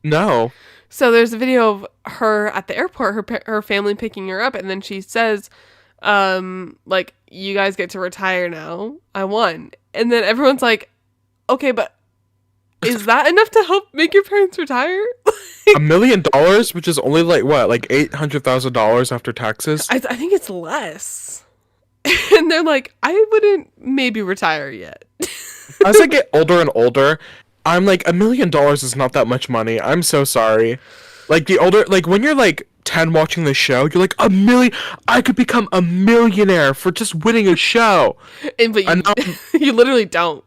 Speaker 2: No.
Speaker 1: So there's a video of her at the airport, her family picking her up, and then she says, like, you guys get to retire now. I won. And then everyone's like, okay, but is that enough to help make your parents retire?
Speaker 2: $1 million, which is only like what, like $800,000 after taxes?
Speaker 1: I think it's less. And they're like, I wouldn't maybe retire yet.
Speaker 2: As I get older and older, I'm like, $1 million is not that much money. I'm so sorry. Like the older, like when you're like 10 watching the show, you're like, I could become a millionaire for just winning a show.
Speaker 1: But you literally don't.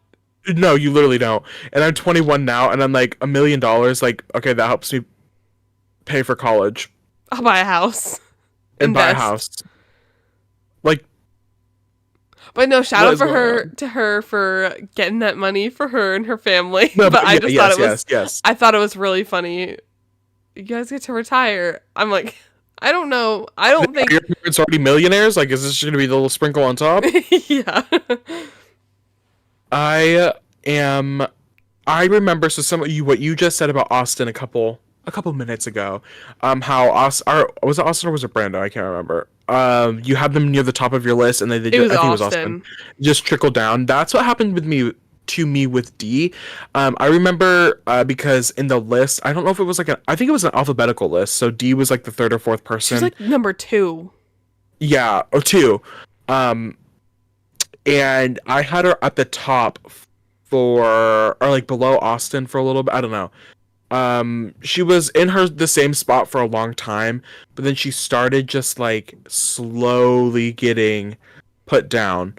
Speaker 2: No, you literally don't. And I'm 21 now, and I'm like, $1 million, like, okay, that helps me pay for college.
Speaker 1: I'll buy a house.
Speaker 2: And buy a house. Like,
Speaker 1: but no, shout out to her for getting that money for her and her family. No, but I just thought it was, I thought it was really funny. You guys get to retire. I'm like, I don't know. I don't think
Speaker 2: your parents already millionaires. Like, is this going to be the little sprinkle on top?
Speaker 1: Yeah.
Speaker 2: I remember what you just said about Austin a couple minutes ago. How was it Austin or was it Brando? I can't remember. You had them near the top of your list, and I think it was Austin. Just trickled down. That's what happened with me with D. I remember because in the list, I don't know if it was like I think it was an alphabetical list. So D was like the third or fourth person.
Speaker 1: She's like number 2.
Speaker 2: Yeah, or 2. And I had her at the top or like below Austin for a little bit. I don't know. She was in the same spot for a long time, but then she started just like slowly getting put down.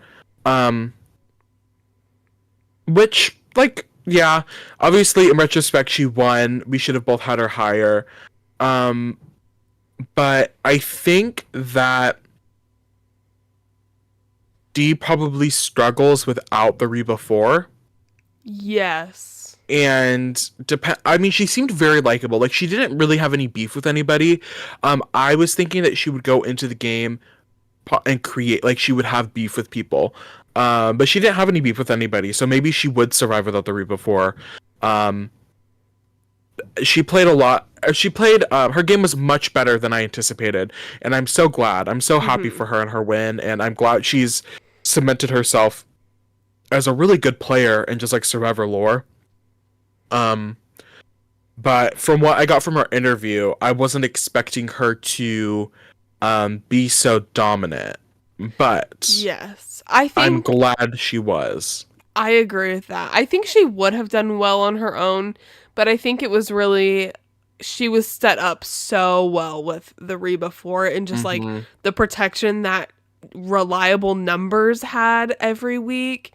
Speaker 2: Which, like, yeah, obviously in retrospect she won. We should have both had her higher. But I think that D probably struggles without the Reba 4.
Speaker 1: Yes.
Speaker 2: And I mean, she seemed very likable. Like, she didn't really have any beef with anybody. I was thinking that she would go into the game and create, like, she would have beef with people. But she didn't have any beef with anybody, so maybe she would survive without the Reba 4. She played a lot. Her game was much better than I anticipated, and I'm so glad. I'm so happy for her and her win, and I'm glad she's cemented herself as a really good player in just like Survivor lore. But from what I got from her interview, I wasn't expecting her to be so dominant. but
Speaker 1: Yes.
Speaker 2: I'm glad she was.
Speaker 1: I agree with that. I think she would have done well on her own, but I think it was really she was set up so well with the Reba Fort and just like
Speaker 2: Mm-hmm.
Speaker 1: the protection that reliable numbers had every week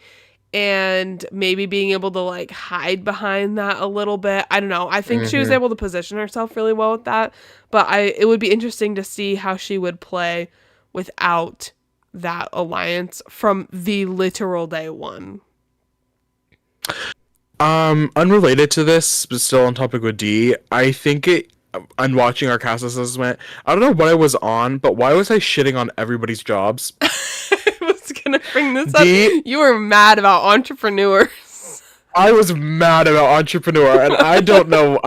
Speaker 1: and maybe being able to like hide behind that a little bit. I don't know. I think she was
Speaker 2: Mm-hmm.
Speaker 1: able to position herself really well with that, but it would be interesting to see how she would play without that alliance from the literal day one.
Speaker 2: Unrelated to this, but still on topic with D, I think I'm watching our cast assessment. I don't know what I was on, but why was I shitting on everybody's jobs?
Speaker 1: I was gonna bring this
Speaker 2: D,
Speaker 1: up. You were mad about entrepreneurs.
Speaker 2: I was mad about entrepreneur, and I don't know.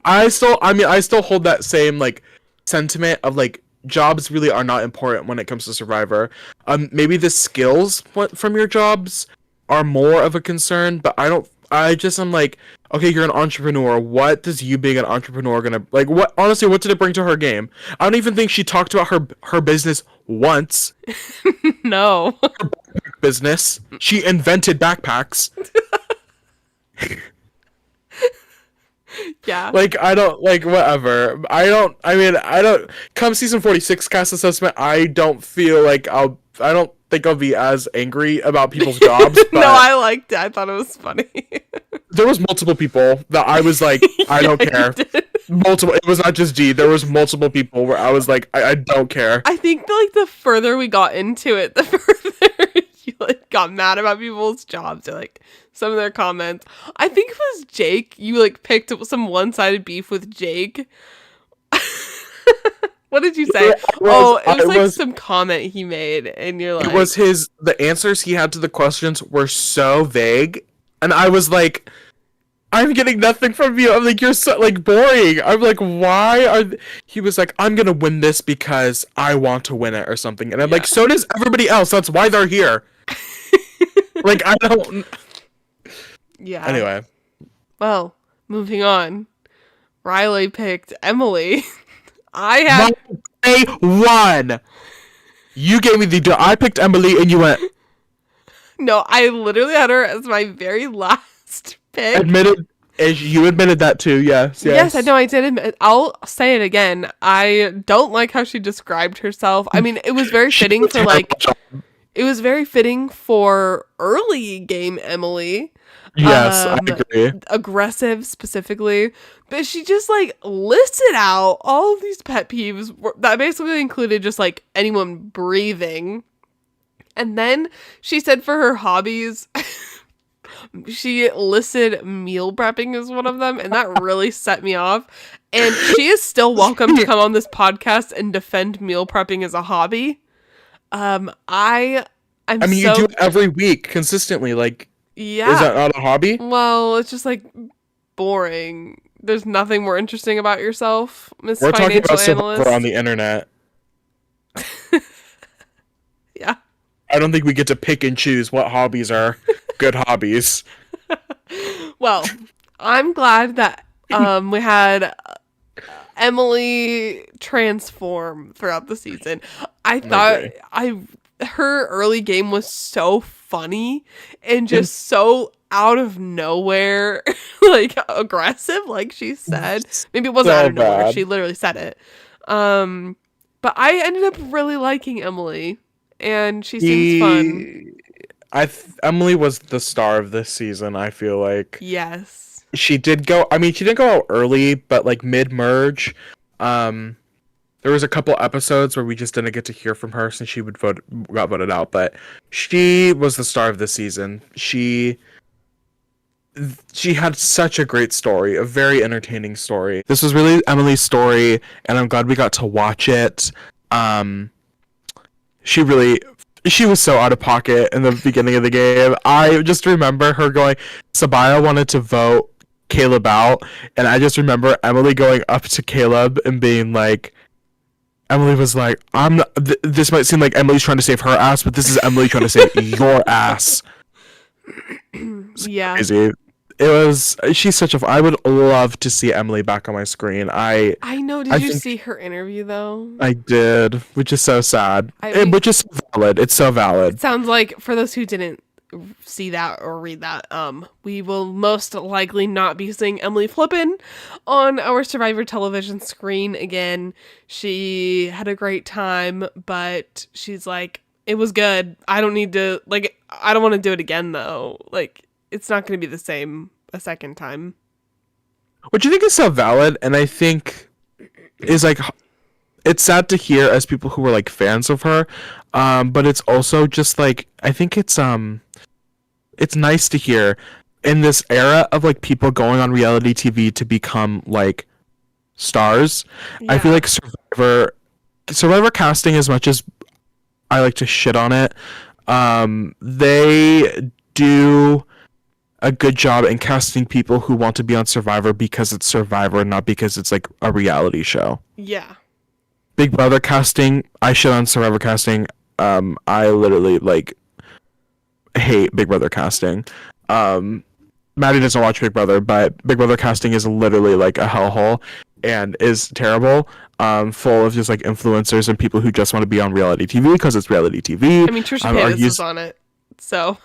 Speaker 2: I still hold that same like sentiment of like jobs really are not important when it comes to Survivor. Maybe the skills from your jobs are more of a concern, but I don't. I'm like, okay, you're an entrepreneur. What does you being an entrepreneur gonna like? What honestly, what did it bring to her game? I don't even think she talked about her business once.
Speaker 1: No.
Speaker 2: Business. She invented backpacks.
Speaker 1: Yeah.
Speaker 2: Like, I don't, like, whatever. I don't, come season 46 cast assessment, I don't feel like I don't think I'll be as angry about people's jobs, but
Speaker 1: No, I liked it. I thought it was funny.
Speaker 2: there was multiple people that I was like, I don't care. Multiple, it was not just G, there was multiple people where I was like, I don't care.
Speaker 1: I think like the further we got into it, the further you like got mad about people's jobs or like some of their comments. I think it was Jake. You like picked up some one-sided beef with Jake. What did you say? It was some comment he made, and you're like,
Speaker 2: it was the answers he had to the questions were so vague, and I was like, I'm getting nothing from you. I'm like, you're so like boring. I'm like, why are he was like, I'm gonna win this because I want to win it or something, and I'm like, so does everybody else. That's why they're here. Like, I don't.
Speaker 1: Yeah.
Speaker 2: Anyway.
Speaker 1: Well, moving on. Riley picked Emily. I had
Speaker 2: Day one. You gave me I picked Emily and you went.
Speaker 1: No, I literally had her as my very last pick.
Speaker 2: You admitted that too, yes.
Speaker 1: Yes, I know I did admit. I'll say it again. I don't like how she described herself. I mean, it was very fitting for like. It was very fitting for early game Emily.
Speaker 2: Yes, I agree.
Speaker 1: Aggressive specifically. But she just like listed out all of these pet peeves that basically included just like anyone breathing. And then she said for her hobbies, she listed meal prepping as one of them. And that really set me off. And she is still welcome to come on this podcast and defend meal prepping as a hobby. You
Speaker 2: do it every week consistently. Like,
Speaker 1: yeah.
Speaker 2: Is that not a hobby?
Speaker 1: Well, it's just like boring. There's nothing more interesting about yourself, Miss
Speaker 2: We're
Speaker 1: Financial
Speaker 2: talking about
Speaker 1: Analyst.
Speaker 2: Survivor on the internet.
Speaker 1: Yeah.
Speaker 2: I don't think we get to pick and choose what hobbies are good hobbies.
Speaker 1: Well, I'm glad that we had Emily transform throughout the season. I thought her early game was so funny and just so out of nowhere, like aggressive, like she said. Maybe it wasn't out of nowhere. She literally said it. But I ended up really liking Emily, and she seems fun.
Speaker 2: Emily was the star of this season, I feel like.
Speaker 1: Yes.
Speaker 2: She didn't go out early, but like mid-merge, there was a couple episodes where we just didn't get to hear from her since she got voted out, but she was the star of the season. She had such a great story, a very entertaining story. This was really Emily's story, and I'm glad we got to watch it. She was so out of pocket in the beginning of the game. I just remember her going, Sabaya wanted to vote Caleb out, and I just remember Emily going up to Caleb and being like, Emily was like, I'm not, this might seem like Emily's trying to save her ass, but this is Emily trying to save your ass.
Speaker 1: Yeah.
Speaker 2: Crazy. she's such a, I would love to see Emily back on my screen.
Speaker 1: I know. Did
Speaker 2: I
Speaker 1: you
Speaker 2: think
Speaker 1: see her interview though?
Speaker 2: I did, which is so sad. Which is so valid. It's so valid.
Speaker 1: It sounds like, for those who didn't see that or read that, we will most likely not be seeing Emily Flippin on our Survivor television screen again. She had a great time, but she's like, it was good. I don't need to, like, I don't want to do it again though. Like, it's not going to be the same a second time.
Speaker 2: Which I think is so valid, and I think is like, it's sad to hear as people who were like fans of her, but it's also just like, I think it's nice to hear in this era of like people going on reality TV to become like stars.
Speaker 1: Yeah.
Speaker 2: I feel like Survivor casting, as much as I like to shit on it, they do a good job in casting people who want to be on Survivor because it's Survivor, not because it's like a reality show.
Speaker 1: Yeah.
Speaker 2: Big Brother casting, I shit on Survivor casting. I literally like hate Big Brother casting. Maddie doesn't watch Big Brother, but Big Brother casting is literally like a hellhole and is terrible. Full of just like influencers and people who just want to be on reality TV because it's reality TV.
Speaker 1: I mean, Trisha Paytas was on it, so.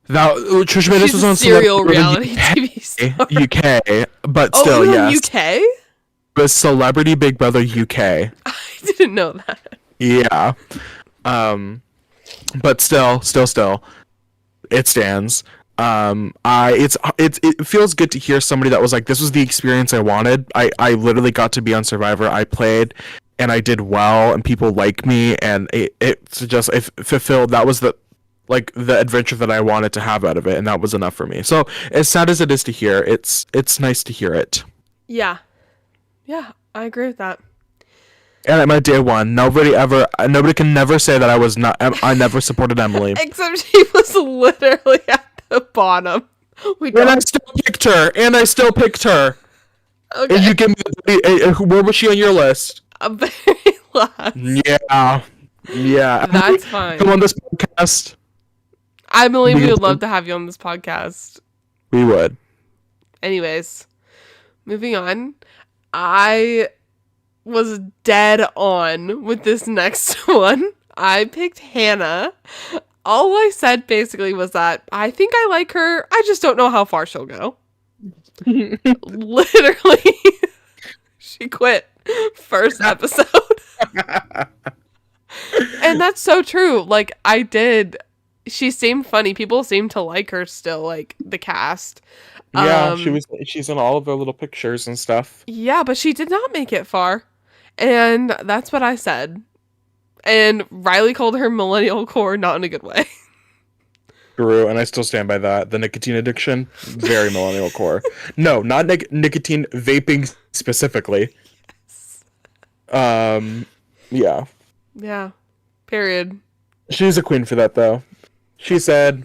Speaker 2: That Trisha Paytas was on
Speaker 1: serial reality TV star.
Speaker 2: UK, but still, yes.
Speaker 1: UK?
Speaker 2: But Celebrity Big Brother UK.
Speaker 1: I didn't know that.
Speaker 2: Yeah. But still, it stands. It feels good to hear somebody that was like, this was the experience I wanted. I literally got to be on Survivor. I played, and I did well, and people like me, and it fulfilled. That was the adventure that I wanted to have out of it, and that was enough for me. So as sad as it is to hear, it's nice to hear it.
Speaker 1: Yeah, I agree with that.
Speaker 2: And at my day one, nobody can never say that I never supported Emily.
Speaker 1: Except she was literally at the bottom.
Speaker 2: And I still picked her.
Speaker 1: Okay.
Speaker 2: And you give me where was she on your list?
Speaker 1: A very last.
Speaker 2: Yeah.
Speaker 1: That's fine.
Speaker 2: Come on this podcast.
Speaker 1: Emily, we would love to have you on this podcast.
Speaker 2: We would.
Speaker 1: Anyways, moving on. I was dead on with this next one. I picked Hannah. All I said basically was that I think I like her. I just don't know how far she'll go. Literally, she quit first episode. And that's so true. Like, I did. She seemed funny. People seemed to like her still, like the cast.
Speaker 2: Yeah, she's in all of their little pictures and stuff.
Speaker 1: Yeah, but she did not make it far. And that's what I said. And Riley called her millennial core, not in a good way.
Speaker 2: True, and I still stand by that. The nicotine addiction, very millennial core. No, not nicotine, vaping specifically. Yes. Yeah.
Speaker 1: Yeah. Period.
Speaker 2: She's a queen for that, though. She said,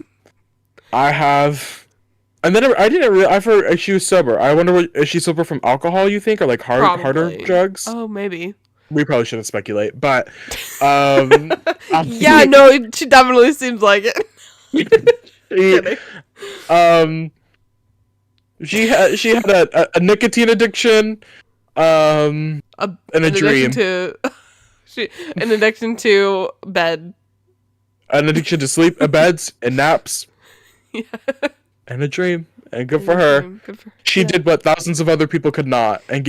Speaker 2: and then I didn't realize, I've heard she was sober. I wonder, is she sober from alcohol, you think, or like harder drugs?
Speaker 1: Oh, maybe.
Speaker 2: We probably shouldn't speculate, but
Speaker 1: yeah, no, she definitely seems like it.
Speaker 2: She had a nicotine addiction, and a dream.
Speaker 1: An addiction to bed.
Speaker 2: An addiction to sleep, beds, and naps.
Speaker 1: Yeah.
Speaker 2: And a dream. And good for her. She did what thousands of other people could not, and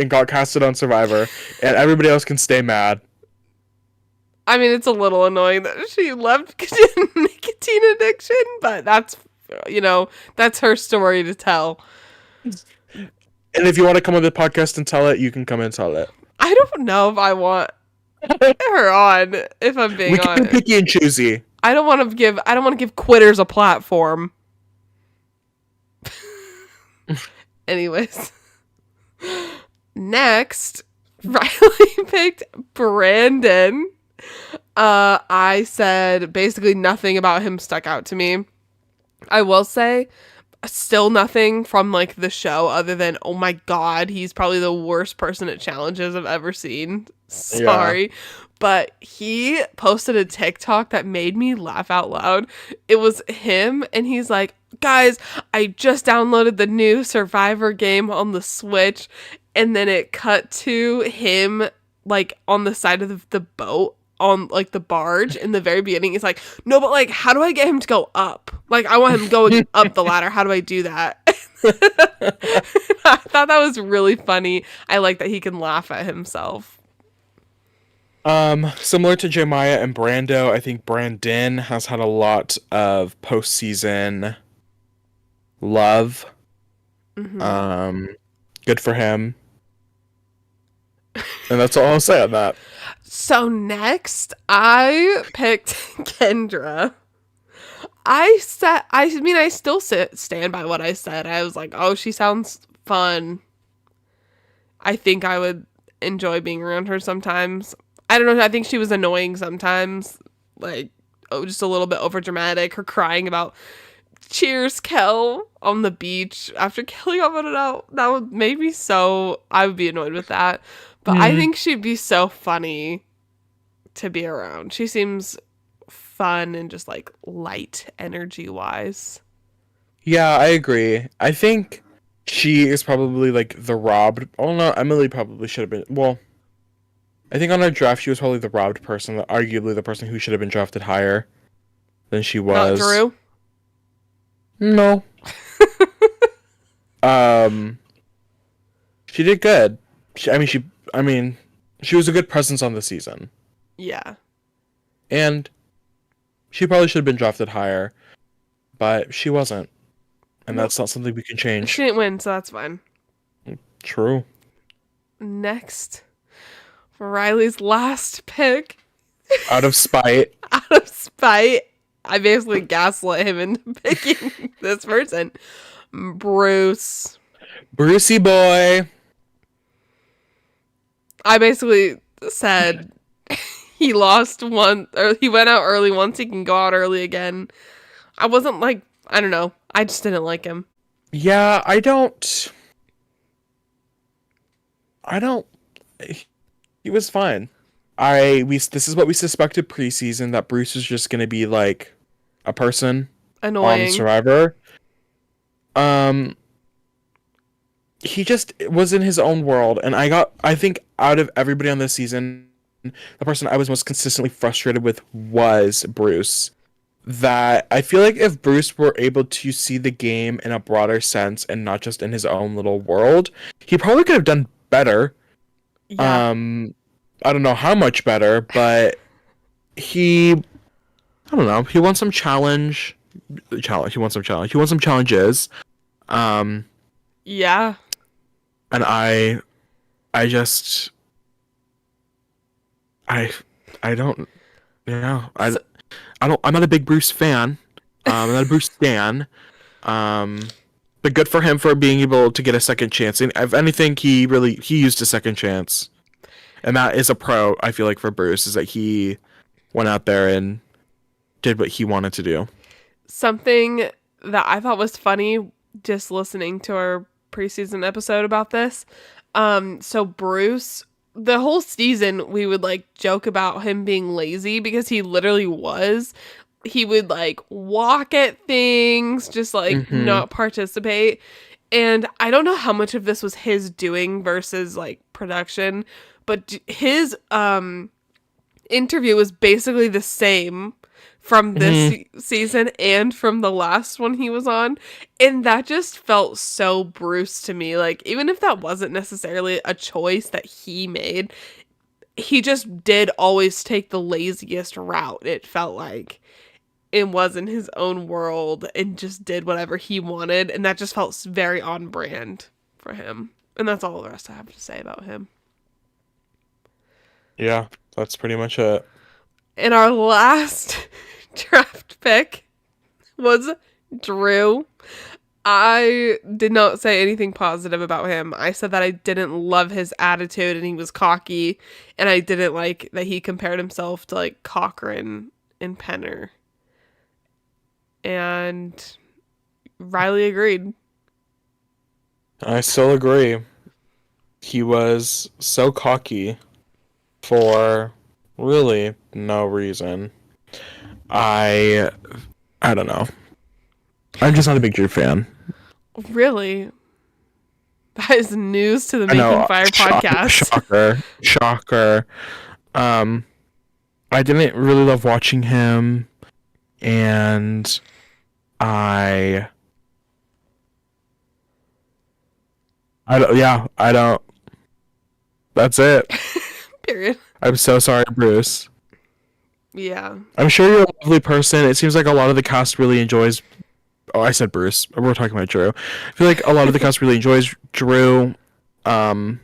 Speaker 2: got casted on Survivor, and everybody else can stay mad.
Speaker 1: I mean, it's a little annoying that she left because she had nicotine addiction, but that's her story to tell.
Speaker 2: And if you want to come on the podcast and tell it, you can come and tell it.
Speaker 1: I don't know if I want her on, if I'm being honest.
Speaker 2: We can be picky and choosy.
Speaker 1: I don't want to give quitters a platform. Anyways, next, Riley picked Brandon. I said basically nothing about him stuck out to me. I will say still nothing from like the show other than, oh my god, he's probably the worst person at challenges I've ever seen. Sorry. Yeah. but he posted a TikTok that made me laugh out loud. It was him, and he's like, guys, I just downloaded the new Survivor game on the Switch. And then it cut to him, like, on the side of the boat, on, like, the barge in the very beginning. He's like, no, but, like, how do I get him to go up? Like, I want him going up the ladder. How do I do that? I thought that was really funny. I like that he can laugh at himself.
Speaker 2: Similar to Jeremiah and Brando, I think Brandon has had a lot of postseason love.
Speaker 1: Mm-hmm.
Speaker 2: Good for him. And that's all I'll say on that.
Speaker 1: So next, I picked Kendra. I still stand by what I said. I was like, oh, she sounds fun. I think I would enjoy being around her sometimes. I don't know. I think she was annoying sometimes. Like, oh, just a little bit over dramatic. Her crying about cheers, Kel, on the beach after Kelly got voted out. That would make me so... I would be annoyed with that. But I think she'd be so funny to be around. She seems fun and just, like, light energy-wise.
Speaker 2: Yeah, I agree. I think she is probably, like, the robbed... Oh, no, Emily probably should have been... Well, I think on our draft, she was probably the robbed person, arguably the person who should have been drafted higher than she was.
Speaker 1: Not Drew?
Speaker 2: No. She did good. She was a good presence on the season.
Speaker 1: Yeah.
Speaker 2: And she probably should have been drafted higher, but she wasn't. And that's not something we can change.
Speaker 1: She didn't win, so that's fine.
Speaker 2: True.
Speaker 1: Next, for Riley's last pick.
Speaker 2: Out of spite.
Speaker 1: Out of spite, I basically gaslit him into picking this person. Bruce.
Speaker 2: Brucey boy.
Speaker 1: I basically said he lost one, or he went out early once, he can go out early again. I wasn't like, I don't know. I just didn't like him.
Speaker 2: Yeah, I don't. He was fine. This is what we suspected preseason, that Bruce was just gonna be like a person
Speaker 1: Annoying.
Speaker 2: on Survivor. He just was in his own world, and I think out of everybody on this season, the person I was most consistently frustrated with was Bruce. That I feel like if Bruce were able to see the game in a broader sense and not just in his own little world, he probably could have done better.
Speaker 1: Yeah.
Speaker 2: I don't know how much better, but I don't know, he wants some challenge. He wants some challenge. He wants some challenges.
Speaker 1: Yeah.
Speaker 2: And I just, I don't, yeah, I'm not a big Bruce fan. I'm not a Bruce stan. But good for him for being able to get a second chance. And if anything, he used a second chance. And that is a pro, I feel like, for Bruce, is that he went out there and did what he wanted to do.
Speaker 1: Something that I thought was funny, just listening to our preseason episode about this. So Bruce, the whole season, we would like joke about him being lazy because he literally was. He would like walk at things, just like not participate. And I don't know how much of this was his doing versus like production, but his interview was basically the same from this season and from the last one he was on. And that just felt so Bruce to me. Like, even if that wasn't necessarily a choice that he made, he just did always take the laziest route. It felt like it was in his own world and just did whatever he wanted. And that just felt very on brand for him. And that's all the rest I have to say about him.
Speaker 2: Yeah, that's pretty much it.
Speaker 1: And our last draft pick was Drew. I did not say anything positive about him. I said that I didn't love his attitude and he was cocky, and I didn't like that he compared himself to like Cochran and Penner. And Riley agreed.
Speaker 2: I still agree. He was so cocky for Really, no reason. I don't know. I'm just not a big Drew fan.
Speaker 1: Really? That is news to the
Speaker 2: I know,
Speaker 1: Making Fire podcast.
Speaker 2: shocker. Um, I didn't really love watching him, and I I don't. That's it.
Speaker 1: Period.
Speaker 2: I'm so sorry, Bruce.
Speaker 1: Yeah.
Speaker 2: I'm sure you're a lovely person. It seems like a lot of the cast really enjoys. Oh, I said Bruce. We're talking about Drew. I feel like a lot of the cast really enjoys Drew.
Speaker 1: Yeah,
Speaker 2: And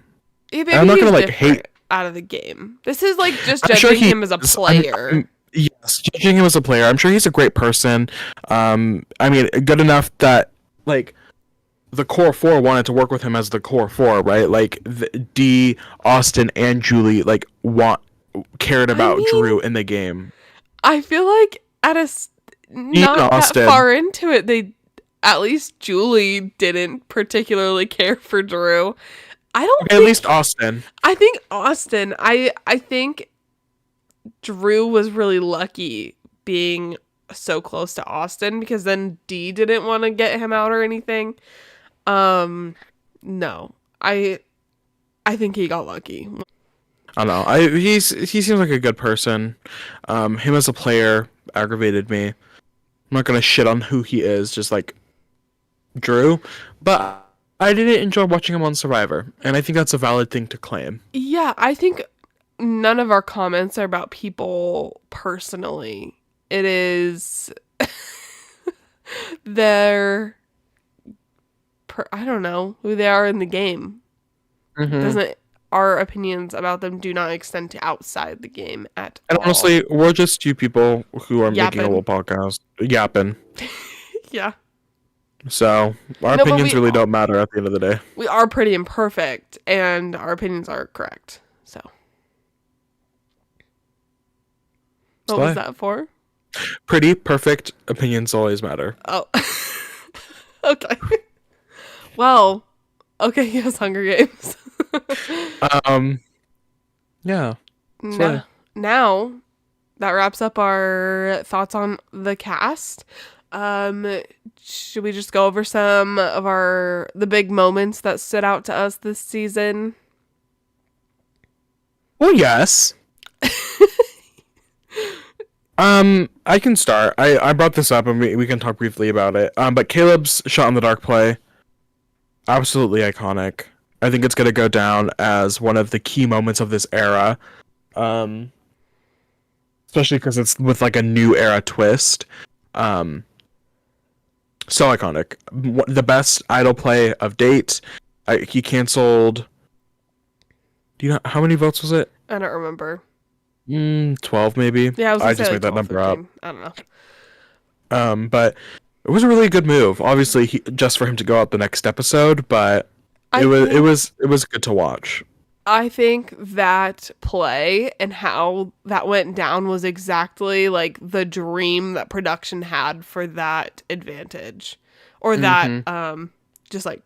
Speaker 1: maybe
Speaker 2: I'm not
Speaker 1: he's
Speaker 2: gonna
Speaker 1: different
Speaker 2: hate.
Speaker 1: out of the game. This is like just
Speaker 2: I'm sure
Speaker 1: judging
Speaker 2: he
Speaker 1: him as a
Speaker 2: is.
Speaker 1: player.
Speaker 2: Yes, judging him as a player. I'm sure he's a great person. I mean, good enough that like the core four wanted to work with him as the core four, right? Like Dee, Austin, and Julie cared
Speaker 1: I
Speaker 2: about
Speaker 1: mean,
Speaker 2: Drew in the game.
Speaker 1: I feel like not that
Speaker 2: Austin.
Speaker 1: far into it, at least Julie didn't particularly care for Drew. I don't
Speaker 2: Okay, at least Austin.
Speaker 1: I think Austin, I think Drew was really lucky being so close to Austin because then Dee didn't want to get him out or anything. No. I think he got lucky.
Speaker 2: I don't know. He seems like a good person. Him as a player aggravated me. I'm not gonna shit on who he is, just like Drew, but I didn't enjoy watching him on Survivor, and I think that's a valid thing to claim.
Speaker 1: Yeah, I think none of our comments are about people personally. It is their I don't know who they are in the game.
Speaker 2: Mm-hmm.
Speaker 1: Doesn't Our opinions about them do not extend to outside the game at
Speaker 2: And
Speaker 1: all.
Speaker 2: honestly, we're just two people who are making a
Speaker 1: Yapping.
Speaker 2: little podcast, yapping.
Speaker 1: Yeah.
Speaker 2: So our
Speaker 1: No, but
Speaker 2: opinions really don't matter at the end of the day.
Speaker 1: We are pretty imperfect, and our opinions are correct. So, what was that for?
Speaker 2: Pretty perfect opinions always matter.
Speaker 1: Oh, okay. Well, okay. Yes, Hunger Games.
Speaker 2: Yeah.
Speaker 1: Now that wraps up our thoughts on the cast. Should we just go over some of the big moments that stood out to us this season?
Speaker 2: Well, yes. I can start. I brought this up and we can talk briefly about it. But Caleb's shot in the dark play, absolutely iconic. I think it's gonna go down as one of the key moments of this era. Especially because it's with like a new era twist. So iconic. The best idol play of date. He canceled. Do you know how many votes was it?
Speaker 1: I don't remember.
Speaker 2: 12 maybe.
Speaker 1: Yeah,
Speaker 2: I just made that number
Speaker 1: 15.
Speaker 2: up.
Speaker 1: I don't know.
Speaker 2: But it was a really good move. Obviously, just for him to go out the next episode, but it was good to watch.
Speaker 1: I think that play and how that went down was exactly like the dream that production had for that advantage, or that just like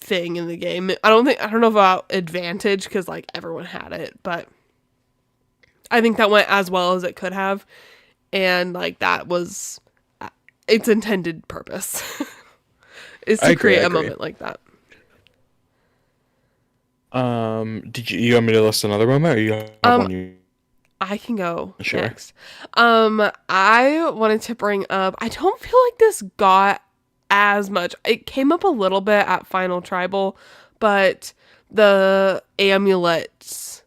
Speaker 1: thing in the game. I don't know about advantage because like everyone had it, but I think that went as well as it could have, and like that was its intended purpose is to create a moment like that.
Speaker 2: Did you want me to list another moment, or you have one?
Speaker 1: I can go
Speaker 2: Sure.
Speaker 1: next. I wanted to bring up, I don't feel like this got as much. It came up a little bit at Final Tribal, but the amulets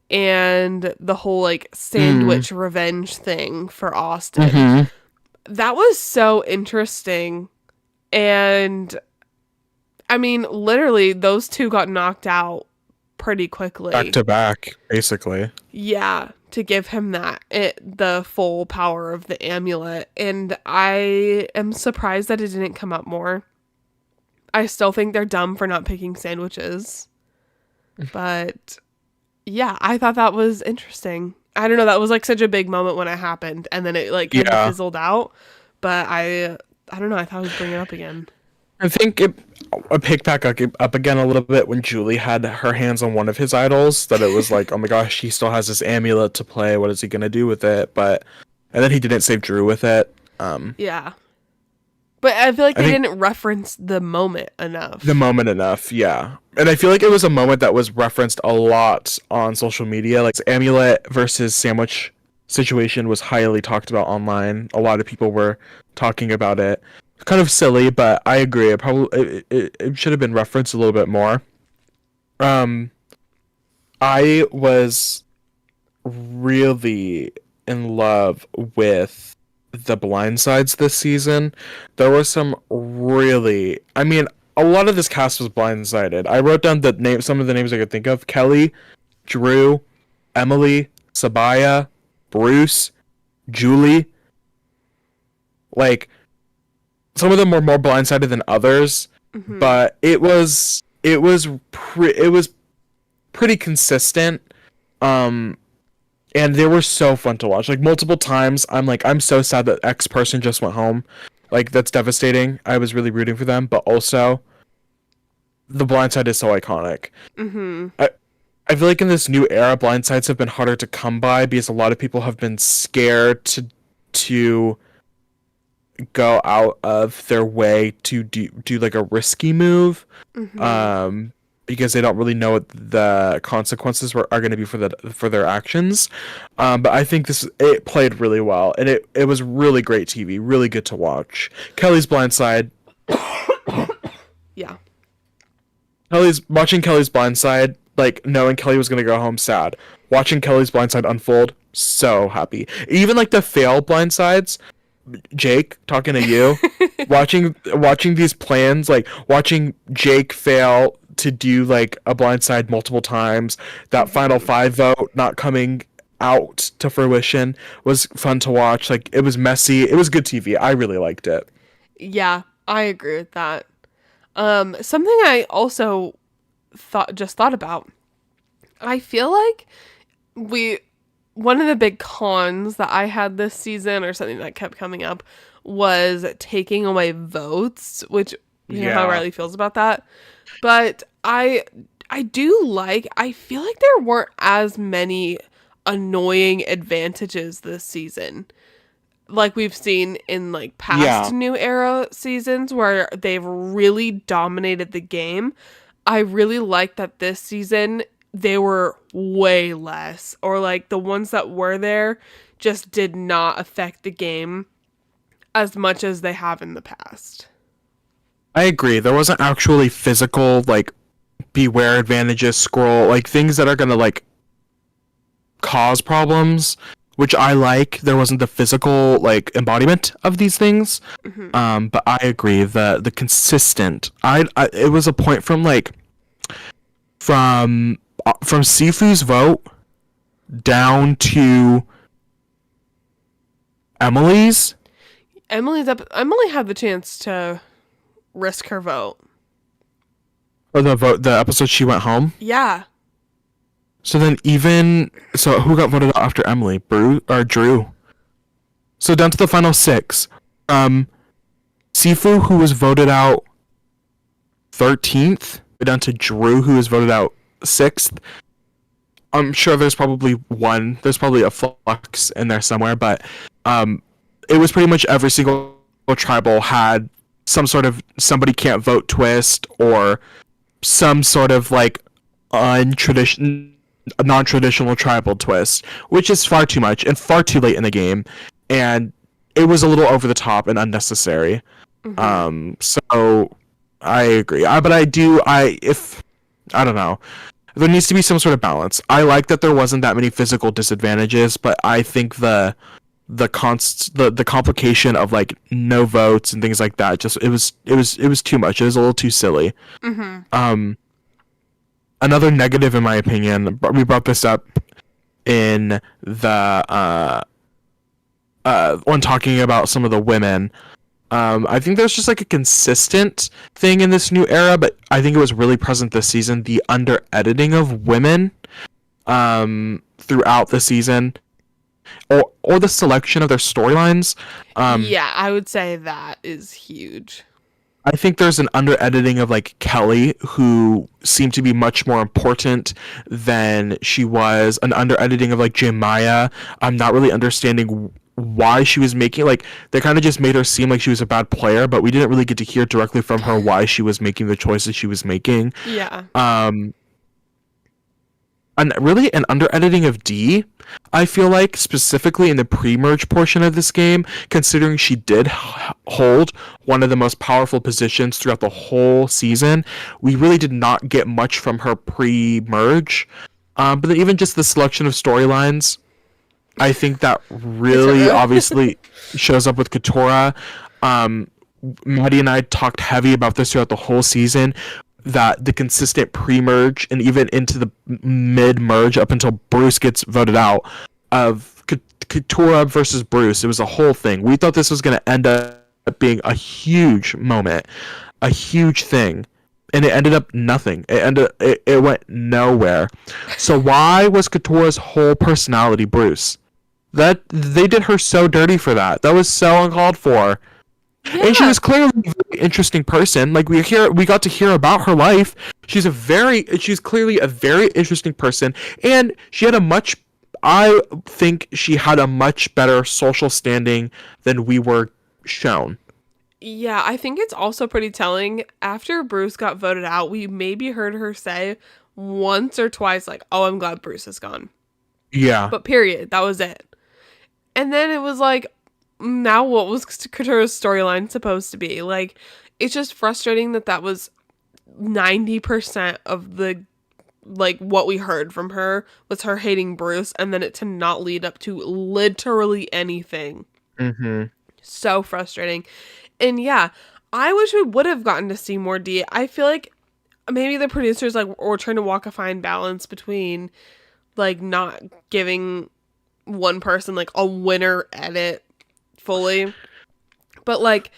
Speaker 1: and the whole like sandwich revenge thing for Austin. That was so interesting. And I mean, literally those two got knocked out pretty quickly.
Speaker 2: Back to back, basically.
Speaker 1: Yeah, to give him the full power of the amulet. And I am surprised that it didn't come up more. I still think they're dumb for not picking sandwiches. But yeah, I thought that was interesting. I don't know, that was like such a big moment when it happened, and then it like kind of fizzled out. But I don't know, I thought I would bring it up again.
Speaker 2: I think pick back up again a little bit when Julie had her hands on one of his idols. That it was like, oh my gosh, he still has this amulet to play. What is he gonna do with it? And then he didn't save Drew with it.
Speaker 1: Yeah. But I feel like they didn't reference the moment enough.
Speaker 2: Yeah. And I feel like it was a moment that was referenced a lot on social media. Like, amulet versus sandwich situation was highly talked about online. A lot of people were talking about it. Kind of silly, but I agree. It should have been referenced a little bit more. I was really in love with the blind sides this season. There were some really, I mean, a lot of this cast was blindsided. I wrote down some of the names I could think of: Kelly, Drew, Emily, Sabaya, Bruce, Julie. Like, some of them were more blindsided than others, but it was pretty consistent. And they were so fun to watch. Like, multiple times, I'm so sad that X person just went home. Like, that's devastating. I was really rooting for them, but also, the Blindside is so iconic. I feel like in this new era, Blindsides have been harder to come by because a lot of people have been scared to go out of their way to do like a risky move. Because they don't really know what the consequences are going to be for their actions. But I think it played really well, and it was really great TV, really good to watch. Kelly's Blindside.
Speaker 1: Yeah.
Speaker 2: Watching Kelly's Blindside, like, knowing Kelly was going to go home sad. Watching Kelly's Blindside unfold, so happy. Even like the fail Blindsides, Jake, talking to you, watching these plans, like watching Jake fail to do like a blindside multiple times, that final 5 vote not coming out to fruition was fun to watch. Like, it was messy. It was good TV. I really liked it.
Speaker 1: Yeah, I agree with that. Something I also thought about. I feel like one of the big cons that I had this season, or something that kept coming up, was taking away votes, which you know how Riley feels about that. But I feel like there weren't as many annoying advantages this season, like we've seen in like past New Era seasons where they've really dominated the game. I really like that this season they were way less, or like the ones that were there just did not affect the game as much as they have in the past.
Speaker 2: I agree. There wasn't actually physical, like, beware advantages, scroll, like, things that are gonna, like, cause problems, which I like. There wasn't the physical, like, embodiment of these things. But I agree that the consistent, it was a point from Sifu's vote down to Emily's.
Speaker 1: Emily had the chance to risk her vote.
Speaker 2: Or the episode she went home?
Speaker 1: Yeah.
Speaker 2: So then who got voted out after Emily? Drew? So down to the final 6. Sifu, who was voted out 13th, down to Drew, who was voted out 6th. I'm sure there's probably a flux in there somewhere, but it was pretty much every single tribal had some sort of somebody can't vote twist, or some sort of like non-traditional tribal twist, which is far too much and far too late in the game, and it was a little over the top and unnecessary. So I agree. I don't know. There needs to be some sort of balance. I like that there wasn't that many physical disadvantages, but I think the complication of like no votes and things like that, just it was too much. It was a little too silly. Another negative, in my opinion, we brought this up in the when talking about some of the women. I think there's just like a consistent thing in this new era, but I think it was really present this season, the under-editing of women throughout the season, or the selection of their storylines.
Speaker 1: Yeah, I would say that is huge.
Speaker 2: I think there's an under editing of like Kelly, who seemed to be much more important than she was. An under editing of like Jemiah. I'm not really understanding why she was making, like, they kind of just made her seem like she was a bad player, but we didn't really get to hear directly from her why she was making the choices she was making.
Speaker 1: Yeah.
Speaker 2: And really an under editing of D, I feel like, specifically in the pre-merge portion of this game, considering she did hold one of the most powerful positions throughout the whole season. We really did not get much from her pre-merge. But then even just the selection of storylines, I think that really obviously shows up with Katora. Maddie and I talked heavy about this throughout the whole season, that the consistent pre-merge and even into the mid-merge up until Bruce gets voted out of Katora versus Bruce, it was a whole thing. We thought this was going to end up being a huge moment, a huge thing, and it ended up nothing. It went nowhere. So why was Katora's whole personality Bruce? That they did her so dirty for that. That was so uncalled for. Yeah. And she was clearly a very interesting person. Like, we got to hear about her life. She's clearly a very interesting person, and I think she had a much better social standing than we were shown.
Speaker 1: Yeah, I think it's also pretty telling. After Bruce got voted out, we maybe heard her say once or twice, like, "Oh, I'm glad Bruce is gone."
Speaker 2: Yeah.
Speaker 1: But period. That was it. And then it was like, now what was Katora's storyline supposed to be? Like, it's just frustrating that was 90% of the, like, what we heard from her was her hating Bruce, and then it to not lead up to literally anything.
Speaker 2: Mm-hmm.
Speaker 1: So frustrating. And yeah, I wish we would have gotten to see more D. I feel like maybe the producers, like, were trying to walk a fine balance between, like, not giving one person, like, a winner edit fully, but like,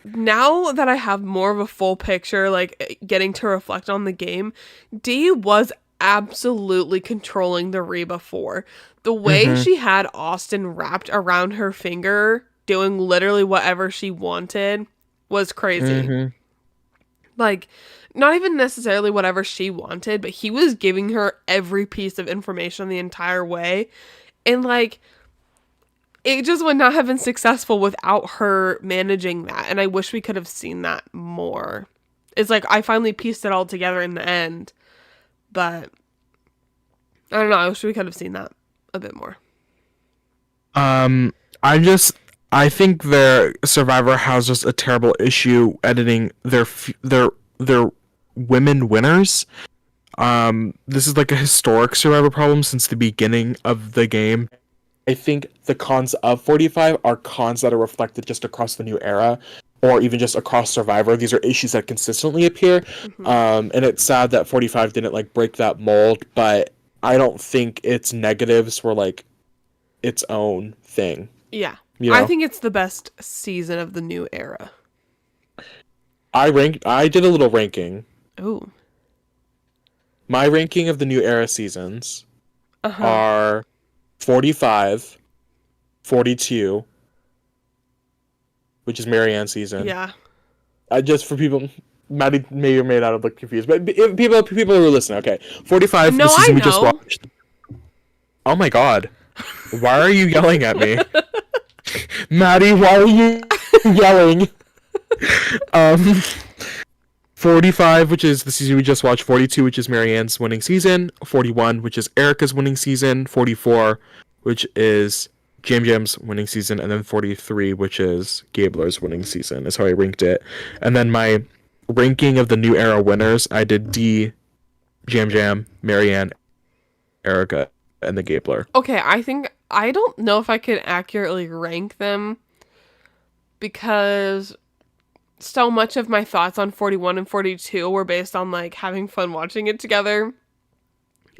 Speaker 1: now that I have more of a full picture, like, getting to reflect on the game, D was absolutely controlling the Reba 4. The way she had Austin wrapped around her finger doing literally whatever she wanted was crazy. Like, not even necessarily whatever she wanted, but he was giving her every piece of information the entire way, and like, it just would not have been successful without her managing that. And I wish we could have seen that more. It's like, I finally pieced it all together in the end. But I don't know. I wish we could have seen that a bit more.
Speaker 2: I think their Survivor has just a terrible issue editing their women winners. This is like a historic Survivor problem since the beginning of the game. I think the cons of 45 are cons that are reflected just across the new era, or even just across Survivor. These are issues that consistently appear. And it's sad that 45 didn't, like, break that mold, but I don't think its negatives were, like, its own thing.
Speaker 1: Yeah.
Speaker 2: You know?
Speaker 1: I think it's the best season of the new era.
Speaker 2: I did a little ranking.
Speaker 1: Ooh.
Speaker 2: My ranking of the new era seasons are 45, 42, which is Marianne's season.
Speaker 1: Yeah.
Speaker 2: Just for people, Maddie may or may not have looked confused, but people who are listening, okay. 45,
Speaker 1: no,
Speaker 2: the season
Speaker 1: I
Speaker 2: we just watched. Oh my god. Why are you yelling at me? Maddie, why are you yelling? 45, which is the season we just watched. 42, which is Marianne's winning season. 41, which is Erica's winning season. 44, which is Jam Jam's winning season. And then 43, which is Gabler's winning season, is how I ranked it. And then my ranking of the new era winners, I did D, Jam Jam, Marianne, Erica, and the Gabler.
Speaker 1: Okay, I don't know if I could accurately rank them, because so much of my thoughts on 41 and 42 were based on, like, having fun watching it together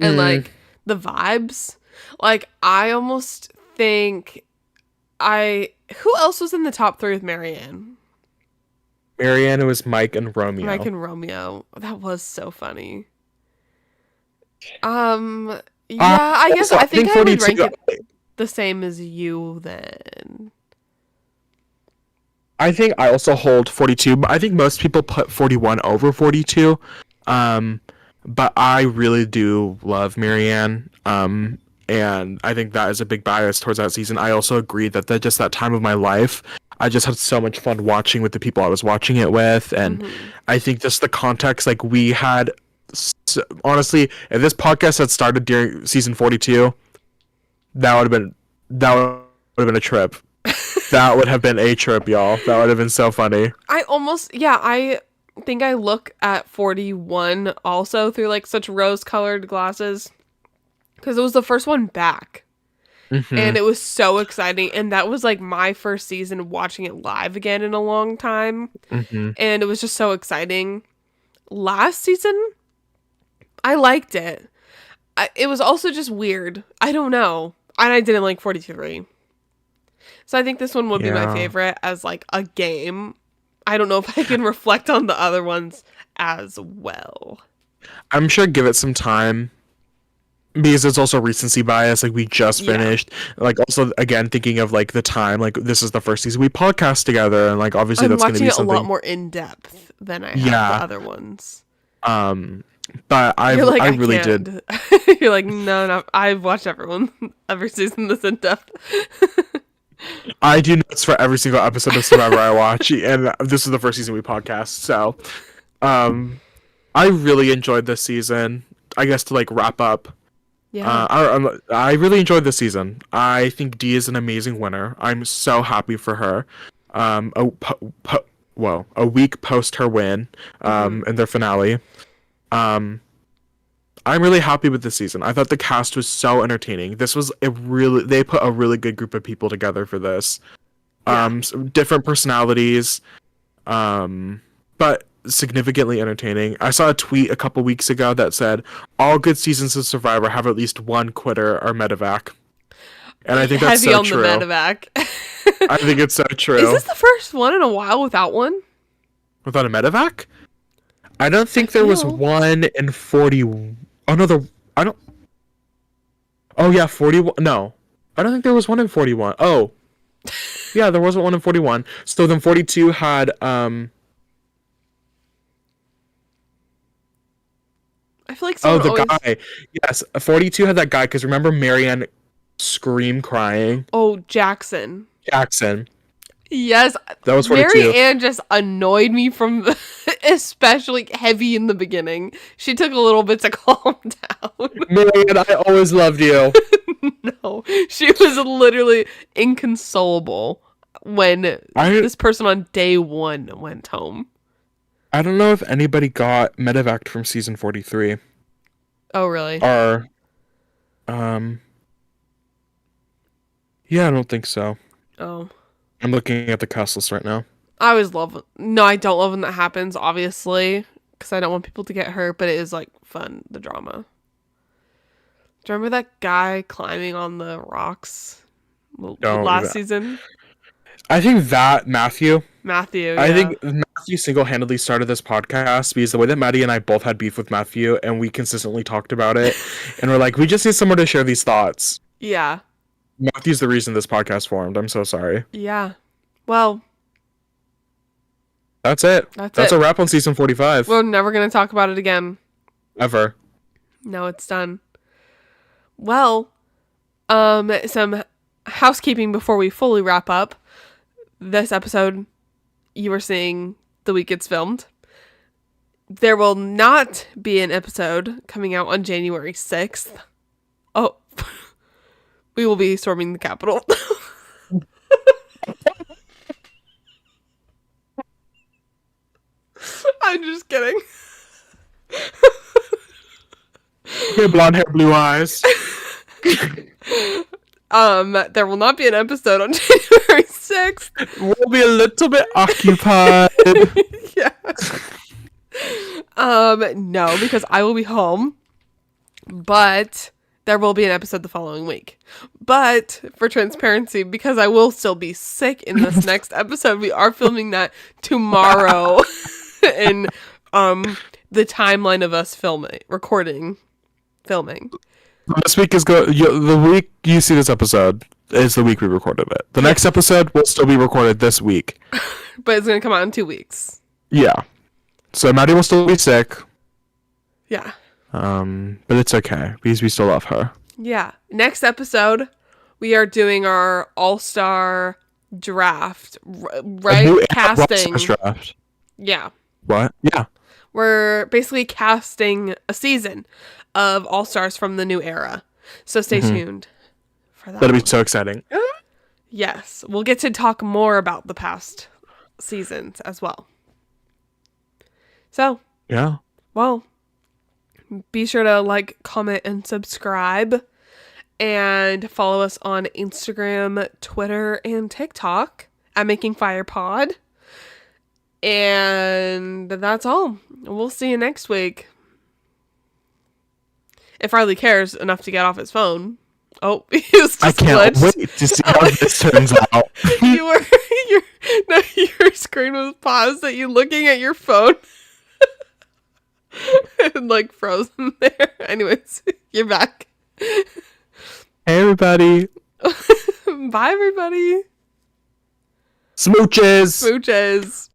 Speaker 1: and like the vibes. Like, I almost think who else was in the top 3 with Marianne?
Speaker 2: Marianne, it was Mike and Romeo.
Speaker 1: That was so funny. Yeah, I guess I think I would rank it the same as you then.
Speaker 2: I think I also hold 42, but I think most people put 41 over 42. Um, but I really do love Marianne. And I think that is a big bias towards that season. I also agree that just that time of my life, I just had so much fun watching with the people I was watching it with, and I think just the context, like we had, honestly, if this podcast had started during season 42, that would have been a trip. That would have been a trip, y'all. That would have been so funny.
Speaker 1: I think I look at 41 also through like such rose-colored glasses because it was the first one back. And it was so exciting. And that was like my first season watching it live again in a long time. And it was just so exciting. Last season, I liked it. It was also just weird. I don't know. And I didn't like 43. So I think this one would be my favorite as like a game. I don't know if I can reflect on the other ones as well.
Speaker 2: I'm sure give it some time. Because it's also recency bias, like we just finished. Like also again thinking of like the time, like this is the first season we podcast together, and like obviously that's going to be something.
Speaker 1: I'm watching it a lot more in depth than I have the other ones.
Speaker 2: But I really did.
Speaker 1: You're like no, I've watched every season this in depth.
Speaker 2: I do notes for every single episode of Survivor I watch, and this is the first season we podcast. So, I really enjoyed this season. I guess to like wrap up. Yeah. I really enjoyed this season. I think Dee is an amazing winner. I'm so happy for her. A week post her win, in their finale. I'm really happy with this season. I thought the cast was so entertaining. This was they put a really good group of people together for this. Different personalities, but significantly entertaining. I saw a tweet a couple weeks ago that said all good seasons of Survivor have at least one quitter or medevac, and I think that's so true. Heavy on the medevac. I think it's so true.
Speaker 1: Is this the first one in a while without one?
Speaker 2: Without a medevac? I don't think there was one in 40. Oh no, I don't. Oh yeah, 41. No, I don't think there was one in 41. Oh, yeah, there wasn't one in 41. So then 42 had
Speaker 1: I feel like someone
Speaker 2: guy. Yes, 42 had that guy, because remember Marianne scream crying?
Speaker 1: Oh, Jackson. Yes.
Speaker 2: That was 42.
Speaker 1: Marianne just annoyed me from especially heavy in the beginning. She took a little bit to calm down.
Speaker 2: Marianne, I always loved you.
Speaker 1: No, she was literally inconsolable when this person on day one went home.
Speaker 2: I don't know if anybody got medevac from season 43.
Speaker 1: Oh, really?
Speaker 2: Or, yeah, I don't think so.
Speaker 1: Oh.
Speaker 2: I'm looking at the cast list right now.
Speaker 1: I always love it. No, I don't love when that happens, obviously, because I don't want people to get hurt, but it is, like, fun, the drama. Do you remember that guy climbing on the rocks last season?
Speaker 2: I think that Matthew,
Speaker 1: I
Speaker 2: think Matthew single-handedly started this podcast, because the way that Maddie and I both had beef with Matthew, and we consistently talked about it, and we're like, we just need someone to share these thoughts.
Speaker 1: Yeah.
Speaker 2: Matthew's the reason this podcast formed. I'm so sorry.
Speaker 1: Yeah. Well,
Speaker 2: that's it. That's a wrap on season 45.
Speaker 1: We're never going to talk about it again.
Speaker 2: Ever.
Speaker 1: No, it's done. Well, some housekeeping before we fully wrap up. This episode, you were seeing the week it's filmed. There will not be an episode coming out on January 6th. Oh, we will be storming the Capitol. I'm just kidding.
Speaker 2: Okay, blonde hair, blue eyes.
Speaker 1: There will not be an episode on January 6th.
Speaker 2: We'll be a little bit occupied.
Speaker 1: Yeah. No, because I will be home. But there will be an episode the following week. But for transparency, because I will still be sick in this next episode, we are filming that tomorrow in the timeline of us filming.
Speaker 2: This week is the week you see this episode. is the week we recorded it. The next episode will still be recorded this week.
Speaker 1: But it's going to come out in 2 weeks.
Speaker 2: Yeah. So Maddie will still be sick.
Speaker 1: Yeah.
Speaker 2: But it's okay because we still love her.
Speaker 1: Yeah. Next episode, we are doing our all-star draft, right? Casting.
Speaker 2: Draft.
Speaker 1: Yeah.
Speaker 2: What? Yeah.
Speaker 1: We're basically casting a season of all-stars from the new era. So stay tuned for that.
Speaker 2: That'll be so exciting.
Speaker 1: Yes. We'll get to talk more about the past seasons as well. So,
Speaker 2: Yeah.
Speaker 1: well, be sure to like, comment, and subscribe. And follow us on Instagram, Twitter, and TikTok at Making Fire Pod. And that's all. We'll see you next week. If Riley cares enough to get off his phone. Oh, he was just
Speaker 2: I can't
Speaker 1: glitched.
Speaker 2: wait to see how this turns out.
Speaker 1: Your screen was paused at you looking at your phone. And like frozen there. Anyways, you're back.
Speaker 2: Hey, everybody.
Speaker 1: Bye, everybody.
Speaker 2: Smooches.
Speaker 1: Smooches.